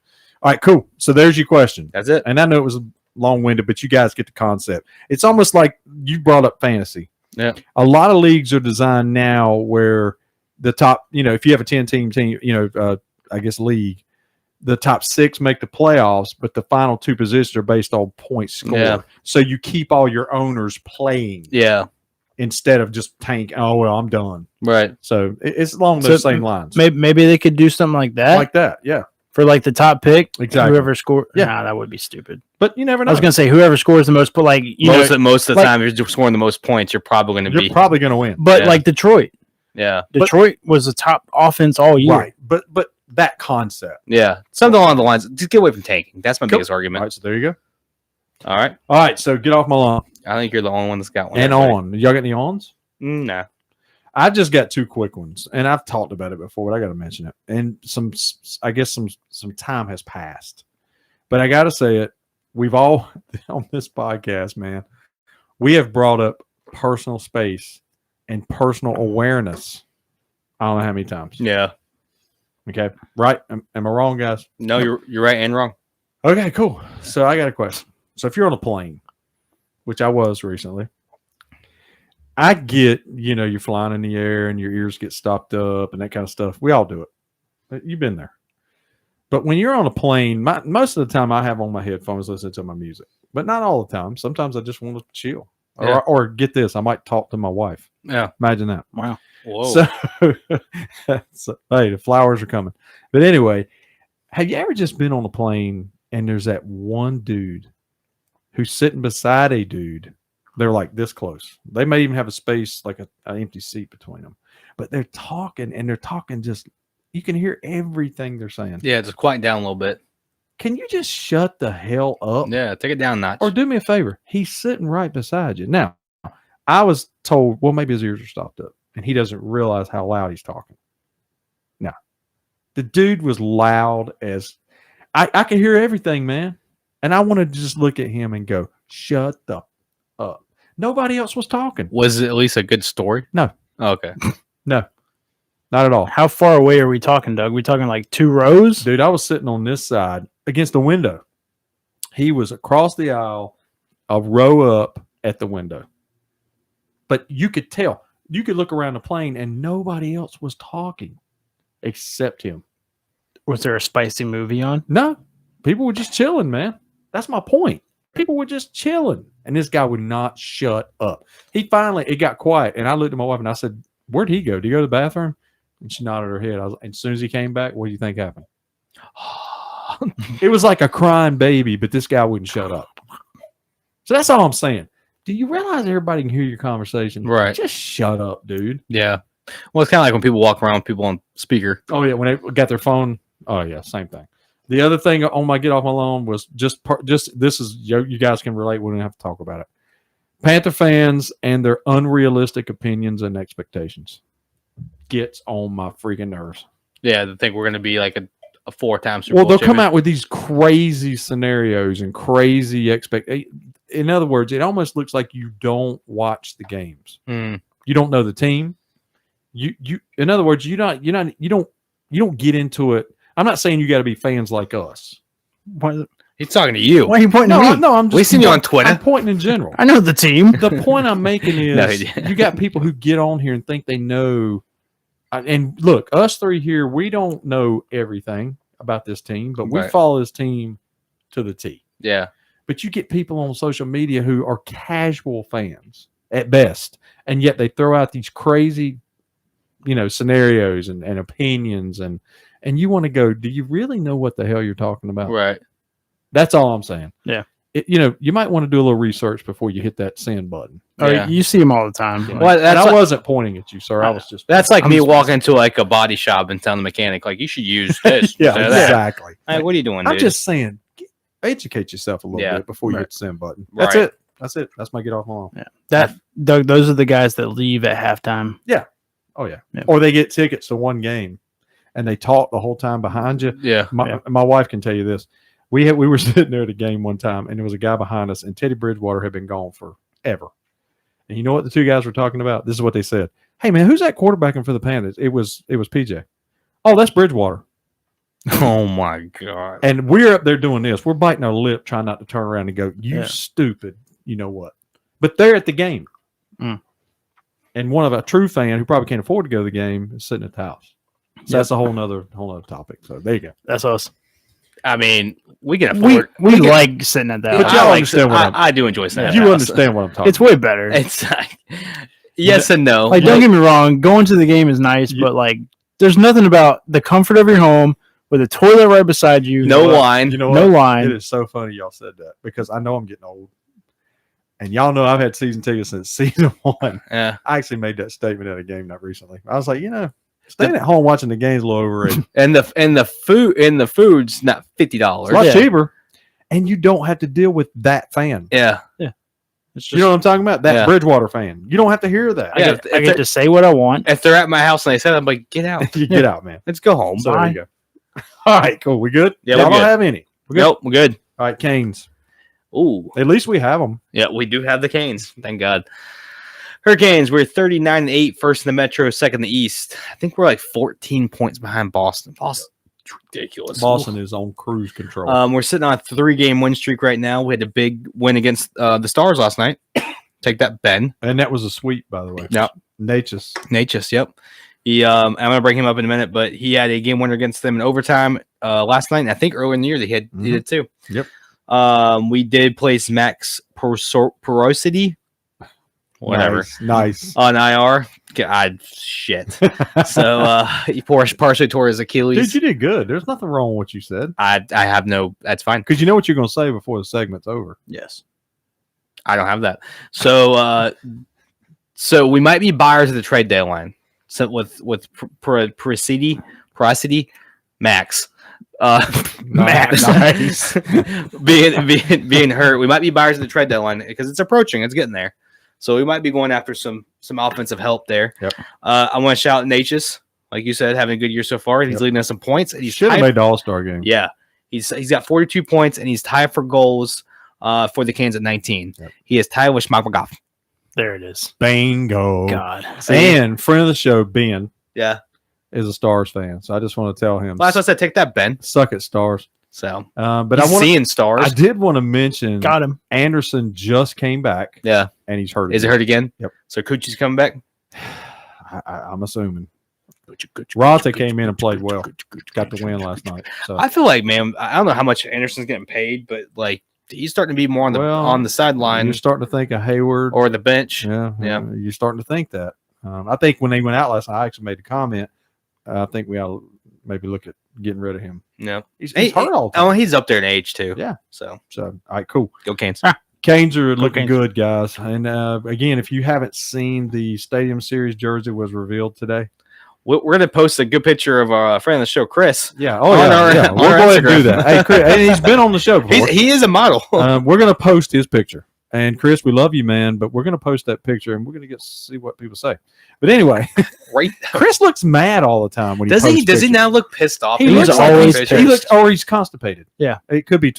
right, cool. So there's your question. That's it. And I know it was long-winded, but you guys get the concept. It's almost like you brought up fantasy. Yeah. A lot of leagues are designed now where the top, if you have a 10-team team, I guess league, the top 6 make the playoffs, but the final 2 positions are based on points scored. Yeah. So you keep all your owners playing. Yeah. Instead of just tank. Oh well, I'm done. Right. So it's along those same lines. Maybe they could do something like that. Like that, yeah. For like the top pick, exactly. Whoever scored, yeah, that would be stupid. But you never know. I was gonna say whoever scores the most, but like most of the time, if you're scoring the most points, you're probably going to win. But like Detroit, Detroit was the top offense all year, right? But that concept, something along the lines. Just get away from tanking. That's my biggest argument. All right, so there you go. All right. So get off my lawn. I think you're the only one that's got one. And on, y'all got any ons? No. I just got 2 quick ones, and I've talked about it before, but I got to mention it. And I guess some time has passed, but I got to say it. We've all on this podcast, man. We have brought up personal space and personal awareness. I don't know how many times. Yeah. Okay. Right? Am I wrong, guys? No, you're right and wrong. Okay. Cool. So I got a question. So if you're on a plane, which I was recently. I get, you're flying in the air and your ears get stopped up and that kind of stuff. We all do it. You've been there. But when you're on a plane, most of the time I have on my headphones listening to my music. But not all the time. Sometimes I just want to chill. Yeah. Or get this, I might talk to my wife. Yeah. Imagine that. Wow. Whoa. So hey, the flowers are coming. But anyway, have you ever just been on a plane and there's that one dude who's sitting beside a dude? They're like this close. They may even have a space, like an empty seat between them. But they're talking, and they're talking just, you can hear everything they're saying. Yeah, just quiet down a little bit. Can you just shut the hell up? Yeah, take it down a notch. Or do me a favor. He's sitting right beside you. Now, I was told, well, maybe his ears are stopped up, and he doesn't realize how loud he's talking. No. The dude was loud as, I could hear everything, man. And I wanted to just look at him and go, shut the up. Nobody else was talking. Was it at least a good story? No. Oh, okay. No, not at all. How far away are we talking, Doug? We talking like 2 rows? Dude, I was sitting on this side against the window. He was across the aisle, a row up at the window. But you could tell. You could look around the plane and nobody else was talking except him. Was there a spicy movie on? No, people were just chilling, man. That's my point. People were just chilling. And this guy would not shut up. It got quiet. And I looked at my wife and I said, where'd he go? Did he go to the bathroom? And she nodded her head. And as soon as he came back, what do you think happened? It was like a crying baby, but this guy wouldn't shut up. So that's all I'm saying. Do you realize everybody can hear your conversation? Right. Just shut up, dude. Yeah. Well, it's kind of like when people walk around with people on speaker. Oh, yeah. When they got their phone. Oh, yeah. Same thing. The other thing on my get off my lawn was just this is, you guys can relate. We don't have to talk about it. Panther fans and their unrealistic opinions and expectations gets on my freaking nerves. Yeah. They think we're going to be like a 4-time Super Well, Bowl they'll come champion. out with these crazy scenarios and crazy expectations. In other words, it almost looks like you don't watch the games. Mm. You don't know the team. You. In other words, you don't get into it. I'm not saying you got to be fans like us. Why, He's talking to you. why are you pointing at me? I'm just. We seen you on Twitter. I'm pointing in general. I know the team. The point I'm making is No, he didn't. you got people who get on here and think they know. And look, us three here, we don't know everything about this team, but we Right. follow this team to the T. Yeah. But you get people on social media who are casual fans at best, and yet they throw out these crazy, scenarios and opinions, and you want to go, do you really know what the hell you're talking about? Right. That's all I'm saying. Yeah. You might want to do a little research before you hit that send button. Oh, Yeah. you see them all the time. You know? Well, And I like, wasn't pointing at you, sir. I was just. that's like I'm me just- walking into like a body shop and telling the mechanic, like, you should use this. Yeah, instead of that. exactly. Hey, what are you doing, I'm dude? just saying, educate yourself a little Yeah. bit before you Right. hit the send button. That's Right. it. That's it. That's my get off my lawn. Doug, those are the guys that leave at halftime. Oh yeah. Yeah. Or they get tickets to one game, and they talk the whole time behind you. Yeah. My wife can tell you this. We were sitting there at a game one time, and there was a guy behind us, and Teddy Bridgewater had been gone forever. And you know what the two guys were talking about? This is what they said. Hey man, who's that quarterbacking for the Panthers? It was PJ. Oh, that's Bridgewater. Oh my God. And we're up there doing this. We're biting our lip, trying not to turn around and go, "You Yeah. stupid," you know what? But they're at the game, Mm. and one of a true fan who probably can't afford to go to the game is sitting at the house. So that's a whole nother topic. So there you go. That's us. I mean, we can We afford. like sitting at that. But house. y'all I understand what I'm- I do enjoy saying You that. understand what I'm talking It's way better. It's like, yes and no. Like, don't get me wrong, going to the game is nice, You- but like, there's nothing about the comfort of your home with a toilet right beside you. no about. wine. You know No what? line. It is so funny y'all said that because I know I'm getting old. And y'all know I've had season tickets since season 1. Yeah. I actually made that statement at a game not recently. I was like, staying at home watching the game's a little overrated. And the food's not $50. It's a lot Yeah. cheaper. And you don't have to deal with that fan. Yeah. It's You know what I'm talking about? That Yeah. Bridgewater fan. You don't have to hear that. I Yeah, get, if I get they're- to say what I want. If they're at my house and they said, I'm like, get out. You get out, man. Let's go home. So there you go. All right, cool. We good? Yeah, Y'all we're don't good. have any. We're good? Nope, we're good. All right, Canes. Ooh. At least we have them. Yeah, we do have the Canes. Thank God. Hurricanes, we're 39-8, first in the Metro, second in the East. I think we're like 14 points behind Boston. Boston's ridiculous. Boston is on cruise control. We're sitting on a 3-game win streak right now. We had a big win against the Stars last night. Take that, Ben. And that was a sweep, by the way. Yep. Natchez. Yep. I'm going to bring him up in a minute, but he had a game winner against them in overtime last night. And I think earlier in the year he did too. Yep. We did place Max Porosity, whatever, Nice. on IR. God, shit. So he partially tore his Achilles. Dude, you did good. There's nothing wrong with what you said. I have no. That's fine. Because you know what you're going to say before the segment's over. Yes. I don't have that. So we might be buyers of the trade deadline. So with Porosity, Max. Nice. being hurt, we might be buyers of the trade deadline because it's approaching. It's getting there, so we might be going after some offensive help there. Yep. I want to shout out Natchez, like you said, having a good year so far. He's leading us some points. And he's Should have tied, made the All-Star game. yeah, He's got 42 points, and he's tied for goals for the Canes at 19. Yep. He is tied with Schmeichel. There it is. Bingo. God. And friend of the show, Ben. Yeah. Is a Stars fan. So I just want to tell him. Well, that's what I said. Take that, Ben. Suck at Stars. So, but he's seeing Stars. I did want to mention. Got him. Anderson just came back. Yeah. And he's hurt. Is it hurt again? Yep. So Coochie's coming back? I'm assuming. Rata came in and played well. Got the win last night. So I feel like, man, I don't know how much Anderson's getting paid, but like he's starting to be more on the sideline. You're starting to think of Hayward or the bench. Yeah. You're starting to think that. I think when they went out last night, I actually made a comment. I think we ought to maybe look at getting rid of him. No, he's hurt all the time. Oh, he's up there in age too. Yeah. So all right, cool. Go Canes. Canes are looking good, guys. And again, if you haven't seen, the Stadium Series jersey was revealed today. We're going to post a good picture of our friend of the show, Chris. Yeah. Oh, yeah. We'll go ahead and do that. Hey, Chris, and he's been on the show before. He is a model. We're going to post his picture. And Chris, we love you, man, but we're going to post that picture and we're going to see what people say. But anyway, right? Chris looks mad all the time when he does he now look pissed off? He looks always pissed. He looks, or he's constipated. Yeah, it could be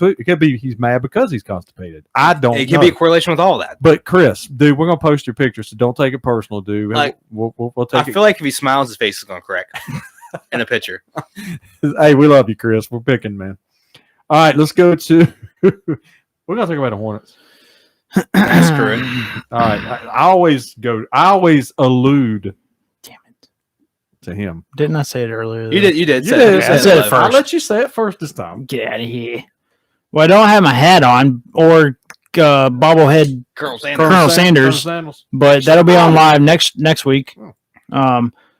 he's mad because he's constipated. I don't. It could be a correlation with all that. But Chris, dude, we're gonna post your picture, so don't take it personal, dude. Like, we'll take. I feel like if he smiles, his face is gonna crack in a picture. Hey, we love you, Chris. We're picking, man. All right, let's go to. We're gonna talk about the Hornets. That's correct. All right, I always allude. To him. Didn't I say it earlier? You did. I said it first. I'll let you say it first this time. Get out of here. Well, I don't have my hat on or bobblehead Colonel Sanders, but that'll be on live next week.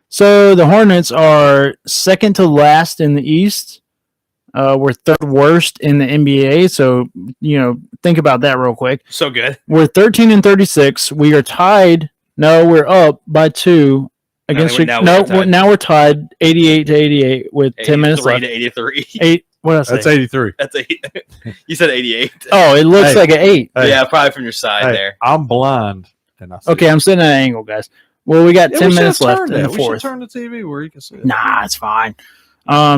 So the Hornets are second to last in the East. We're third worst in the NBA. So, think about that real quick. So good. We're 13-36. We are tied. No, we're up by 2. Against now we're tied 88-88 with 10 minutes left. 83. 8. What else? That's 83. That's 8. You said 88. Oh, it looks like an 8. Yeah, probably from your side there. I'm blind. And okay, I'm sitting at an angle, guys. Well, we got 10 minutes left in the fourth. We should turn the TV where you can see it. Nah, it's fine.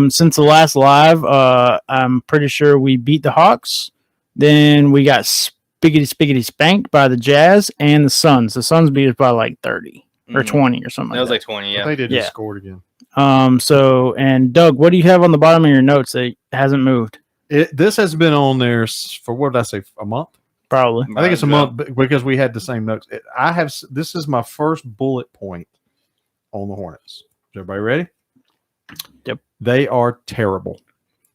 Since the last live, I'm pretty sure we beat the Hawks. Then we got spiggity spanked by the Jazz and the Suns. The Suns beat us by like 30. Or 20 or something. That was like 20, yeah. They did just score again. So, and Doug, what do you have on the bottom of your notes that hasn't moved? This has been on there for, what did I say, a month? Probably. I think it's a month because we had the same notes. This is my first bullet point on the Hornets. Is everybody ready? Yep. They are terrible.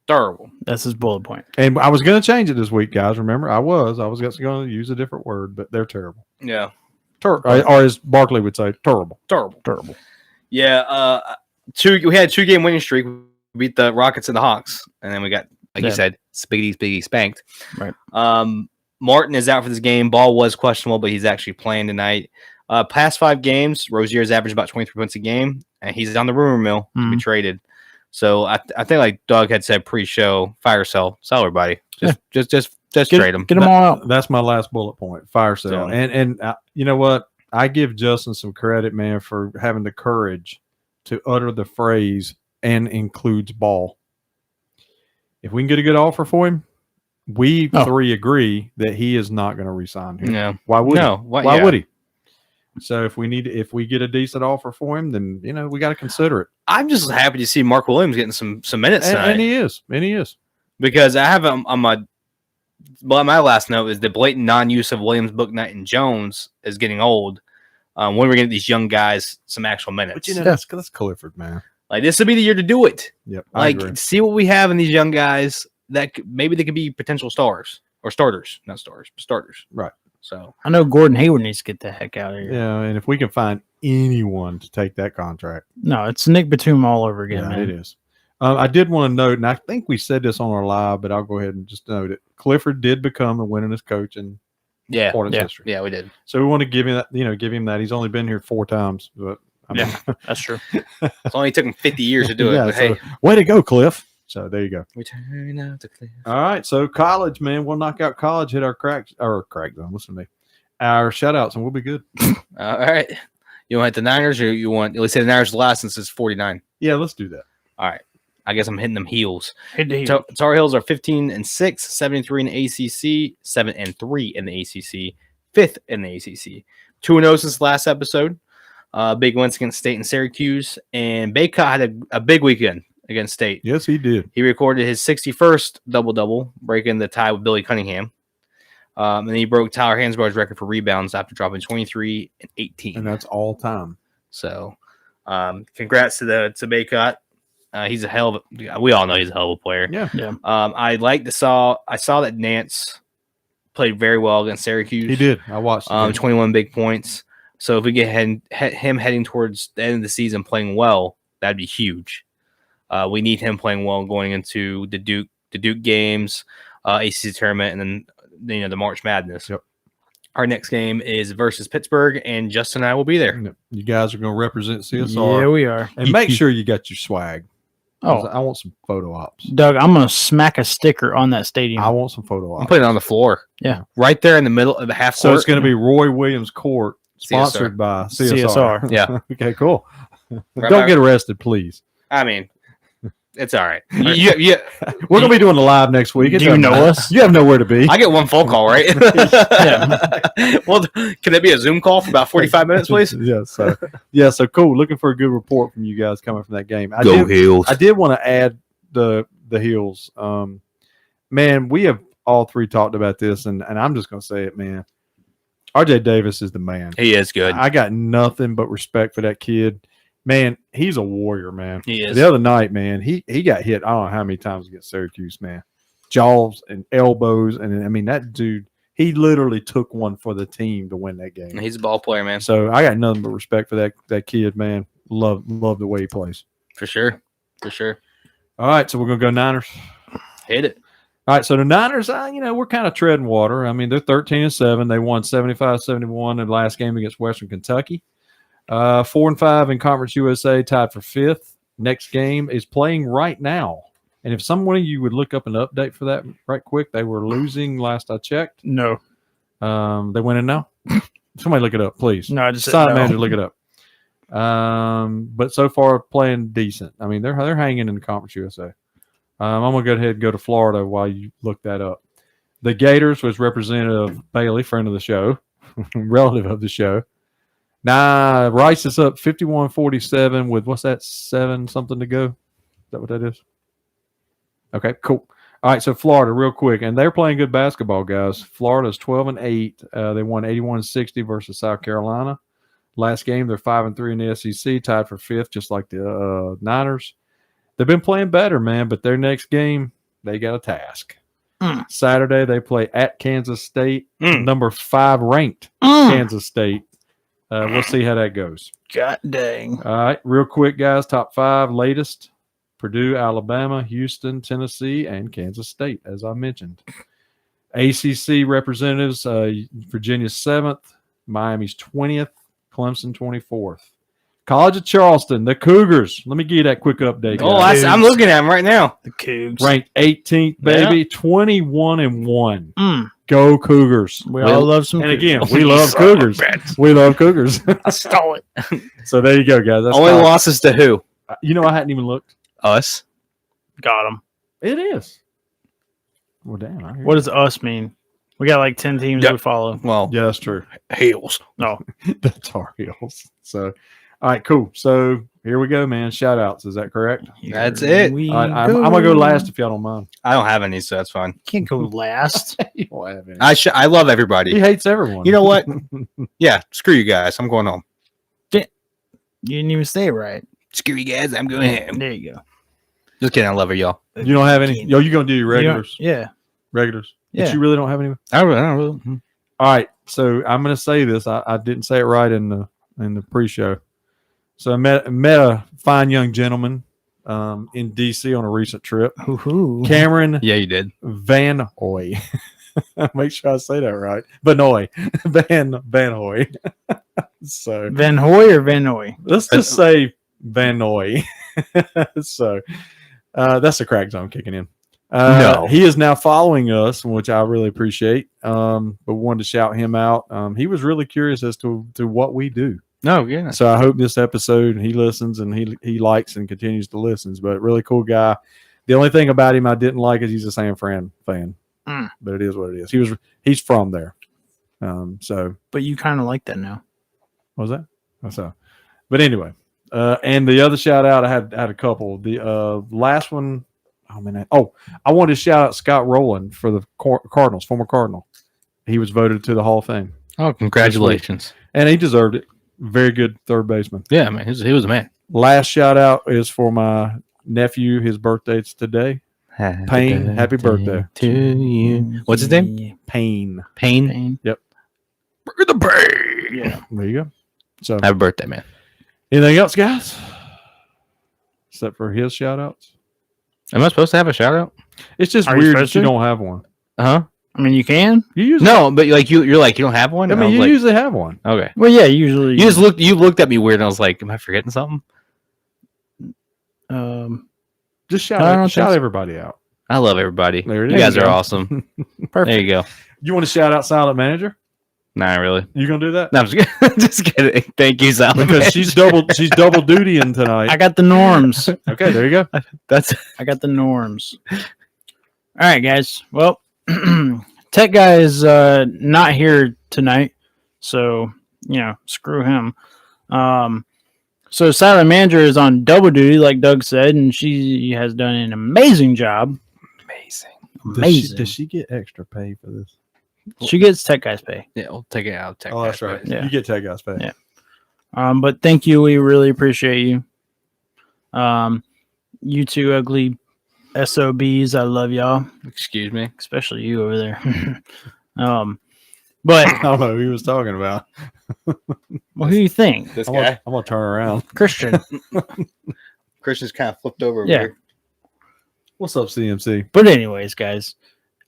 Terrible. That's his bullet point. And I was going to change it this week, guys. Remember, I was going to use a different word, but they're terrible. Yeah. Or as Barkley would say, terrible. Yeah, we had a 2-game winning streak. We beat the Rockets and the Hawks, and then we got, like you said, spiggity spanked. Right. Martin is out for this game. Ball was questionable, but he's actually playing tonight. Past 5 games, Rozier's averaged about 23 points a game, and he's on the rumor mill to be traded. So I think, like Doug had said pre-show, fire sell everybody. Just trade them. Get them all out. That's my last bullet point. Fire sale. And you know what? I give Justin some credit, man, for having the courage to utter the phrase "and includes Ball." If we can get a good offer for him, we three agree that he is not going to resign here. No. Why would he? Why would he? So if we get a decent offer for him, then we got to consider it. I'm just happy to see Mark Williams getting some minutes tonight. And he is. Because I have on my last note is the blatant non-use of Williams, Bouknight, and Jones is getting old. When we're getting these young guys some actual minutes. But that's Clifford, man. Like, this would be the year to do it. Yep. Like, see what we have in these young guys that maybe they could be potential stars or starters, not stars, but starters. Right. So I know Gordon Hayward needs to get the heck out of here. Yeah, and if we can find anyone to take that contract, no, it's Nick Batum all over again. Yeah, it is. I did want to note, and I think we said this on our live, but I'll go ahead and just note it. Clifford did become the winningest coach in Hornets history. Yeah, we did. So we want to give him that. He's only been here 4 times, but that's true. It's only took him 50 years to do it. But so, way to go, Cliff. So there you go. We turn out the Cliff. All right, so college, man, we'll knock out college, hit our crack zone. Listen to me, our shout outs, and we'll be good. All right, you want the Niners, or you want? Let's say the Niners last since it's 49. Yeah, let's do that. All right. I guess I'm hitting them heels. Hit the heel. Tar Heels are 15-6, 73 in the ACC, 7-3 in the ACC, 5th in the ACC. 2-0 since last episode. Big wins against State and Syracuse. And Baycott had a big weekend against State. Yes, he did. He recorded his 61st double-double, breaking the tie with Billy Cunningham. And then he broke Tyler Hansbrough's record for rebounds after dropping 23 and 18. And that's all time. So, congrats to Baycott. He's a hell of a. We all know he's a hell of a player. Yeah. I saw that Nance played very well against Syracuse. He did. I watched. 21 big points. So if we get him heading towards the end of the season playing well, that'd be huge. We need him playing well going into the Duke games, ACC tournament, and then the March Madness. Yep. Our next game is versus Pittsburgh, and Justin and I will be there. You guys are going to represent CSR. Yeah, we are. And make sure you got your swag. Oh, I want some photo ops. Doug, I'm going to smack a sticker on that stadium. I want some photo ops. I'm putting it on the floor. Yeah. Right there in the middle of the half court. So it's going to be Roy Williams Court, sponsored by CSR. Yeah. Okay, cool. Right Don't get arrested, please. I mean, it's all right. We're going to be doing the live next week. Do you know us? You have nowhere to be. I get one phone call, right? Well, can it be a Zoom call for about 45 minutes, please? So cool. Looking for a good report from you guys coming from that game. Heels. I did want to add the Heels. Man, we have all three talked about this, and I'm just going to say it, man. RJ Davis is the man. He is good. I got nothing but respect for that kid. Man, he's a warrior, man. He is. The other night, man, he got hit, I don't know how many times against Syracuse, man. Jaws and elbows. And, I mean, that dude, he literally took one for the team to win that game. He's a ball player, man. So I got nothing but respect for that kid, man. Love the way he plays. For sure. All right, so we're going to go Niners. Hit it. All right, so the Niners, we're kind of treading water. I mean, they're 13-7. They won 75-71 in the last game against Western Kentucky. 4-5 in Conference USA, tied for 5th. Next game is playing right now. And if someone of you would look up an update for that right quick, they were losing last I checked. No. They winning now? Somebody look it up, please. No, I just said Side no. manager, look it up. But so far playing decent. I mean, they're hanging in the Conference USA. I'm going to go ahead and go to Florida while you look that up. The Gators was Representative Bailey, friend of the show, relative of the show. Now, Rice is up 51-47 with, what's that, 7 something to go? Is that what that is? Okay, cool. All right, so Florida, real quick. And they're playing good basketball, guys. Florida's 12-8. They won 81-60 versus South Carolina. Last game, they're 5-3 in the SEC, tied for 5th, just like the Niners. They've been playing better, man, but their next game, they got a task. Saturday, they play at Kansas State, number 5 ranked Kansas State. We'll see how that goes. God dang. All right, real quick, guys. Top 5 latest: Purdue, Alabama, Houston, Tennessee, and Kansas State, as I mentioned. ACC representatives: Virginia's 7th, Miami's 20th, Clemson 24th. College of Charleston, the Cougars. Let me give you that quick update. Oh, I'm looking at them right now. The Cougs. Ranked 18th, baby, 21-1. Mm. Go Cougars. We all love some And Cougars. again, we love Cougars. We love Cougars. I stole it. So there you go, guys. That's Only college. losses to who? I hadn't even looked. Us. Got them. It is. Well, damn. I hear What does us mean? We got like 10 teams we follow. Well, Yeah, that's true. Heels. No. The Tar Heels. So, all right, cool. So here we go, man. Shout outs. Is that correct? That's it. All right, I'm going to go last if y'all don't mind. I don't have any, so that's fine. Can't go last. You don't have any. I love everybody. He hates everyone. You know what? Yeah, screw you guys. I'm going home. You didn't even say it right. Screw you guys. I'm going home. There you go. Just kidding. I love it, y'all. You don't have any? Yo, you going to do your regulars? Yeah. Regulars? Yeah. But you really don't have any? I don't really. All right, so I'm going to say this. I didn't say it right in the pre-show. So I met a fine young gentleman in D.C. on a recent trip. Hoo-hoo. Cameron Yeah, you did. Van Hoy. Make sure I say that right. Vanoy. Van Hoy. So Van Hoy or Van Noy? let's just say Van Noy. So that's the crack zone kicking in. No. He is now following us, which I really appreciate. But wanted to shout him out. He was really curious as to what we do. No, yeah. So I hope this episode he listens and he likes and continues to listen. But really cool guy. The only thing about him I didn't like is he's a San Fran fan. But it is what it is. He's from there. But you kind of like that now. What was that? So, but anyway, and the other shout out I had a couple. The last one, I wanted to shout out Scott Rowland for the Cardinals, former Cardinal. He was voted to the Hall of Fame. Oh, congratulations! And he deserved it. Very good third baseman. Yeah, man, he was a man. Last shout out is for my nephew. His birthday's today. Payne, happy birthday to you. What's his name? Payne. Payne. Yep. The Payne. Yeah, there you go. So happy birthday, man. Anything else, guys? Except for his shout outs. Am I supposed to have a shout out? It's just weird that you don't have one. Uh-huh. I mean, you can. You usually but like you're like you don't have one. I mean, you usually have one. Okay. Well, yeah, usually you looked at me weird, and I was like, "Am I forgetting something?" Just shout everybody out. I love everybody. There it you is. guys are awesome. Perfect. There you go. You want to shout out Silent Manager? Nah, really. You gonna do that? No, I'm just kidding. Just kidding. Thank you, Silent Because Manager. she's double dutying tonight. I got the norms. Okay, there you go. I got the norms. All right, guys. Well, Tech Guy is not here tonight, so screw him. So Silent Manager is on double duty, like Doug said, and she has done an amazing job. Amazing. Does she get extra pay for this? She gets Tech Guy's pay. Yeah, we'll take it out. Oh, that's right. Yeah. You get Tech Guy's pay. Yeah. But thank you. We really appreciate you. You two ugly SOBs. I love y'all. Excuse me. Especially you over there. But I don't know who he was talking about. Well, who do you think? This I'm guy. gonna turn around. Christian. Christian's kind of flipped over. Yeah. Here. What's up, CMC? But anyways, guys,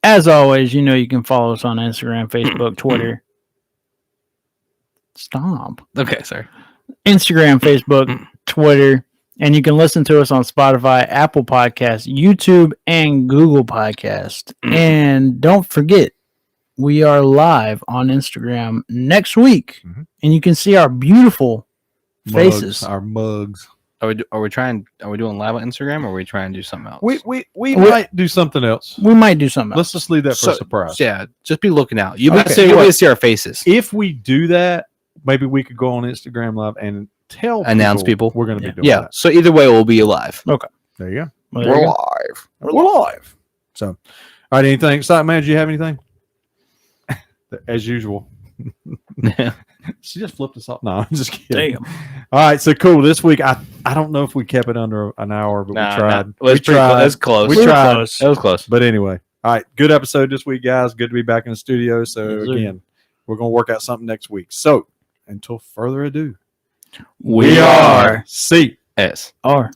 as always, you can follow us on Instagram, Facebook, Twitter. Stop. Okay, sorry. Instagram, Facebook, Twitter, and you can listen to us on Spotify, Apple Podcasts, YouTube, and Google Podcast. And don't forget, we are live on Instagram next week, and you can see our beautiful faces. Our mugs. Are we doing live on Instagram, or are we trying to do something else? We might do something else. We might do something else. Let's just leave that for a surprise. Yeah, just be looking out. You'll Okay. be able to see our faces. If we do that, maybe we could go on Instagram Live and announce people we're going to be doing that. So either way, we'll be alive. Okay. There you go. Well, We're live. We're live. So, all right. Anything? Site manager, you have anything? As usual. She just flipped us off. No, I'm just kidding. Damn. All right. So cool. This week, I don't know if we kept it under an hour, but we tried. It was tried. It was close. We tried. Close. It was close. But anyway, all right. Good episode this week, guys. Good to be back in the studio. So Yes, sir. again, we're going to work out something next week. So until further ado, We are C. S. R.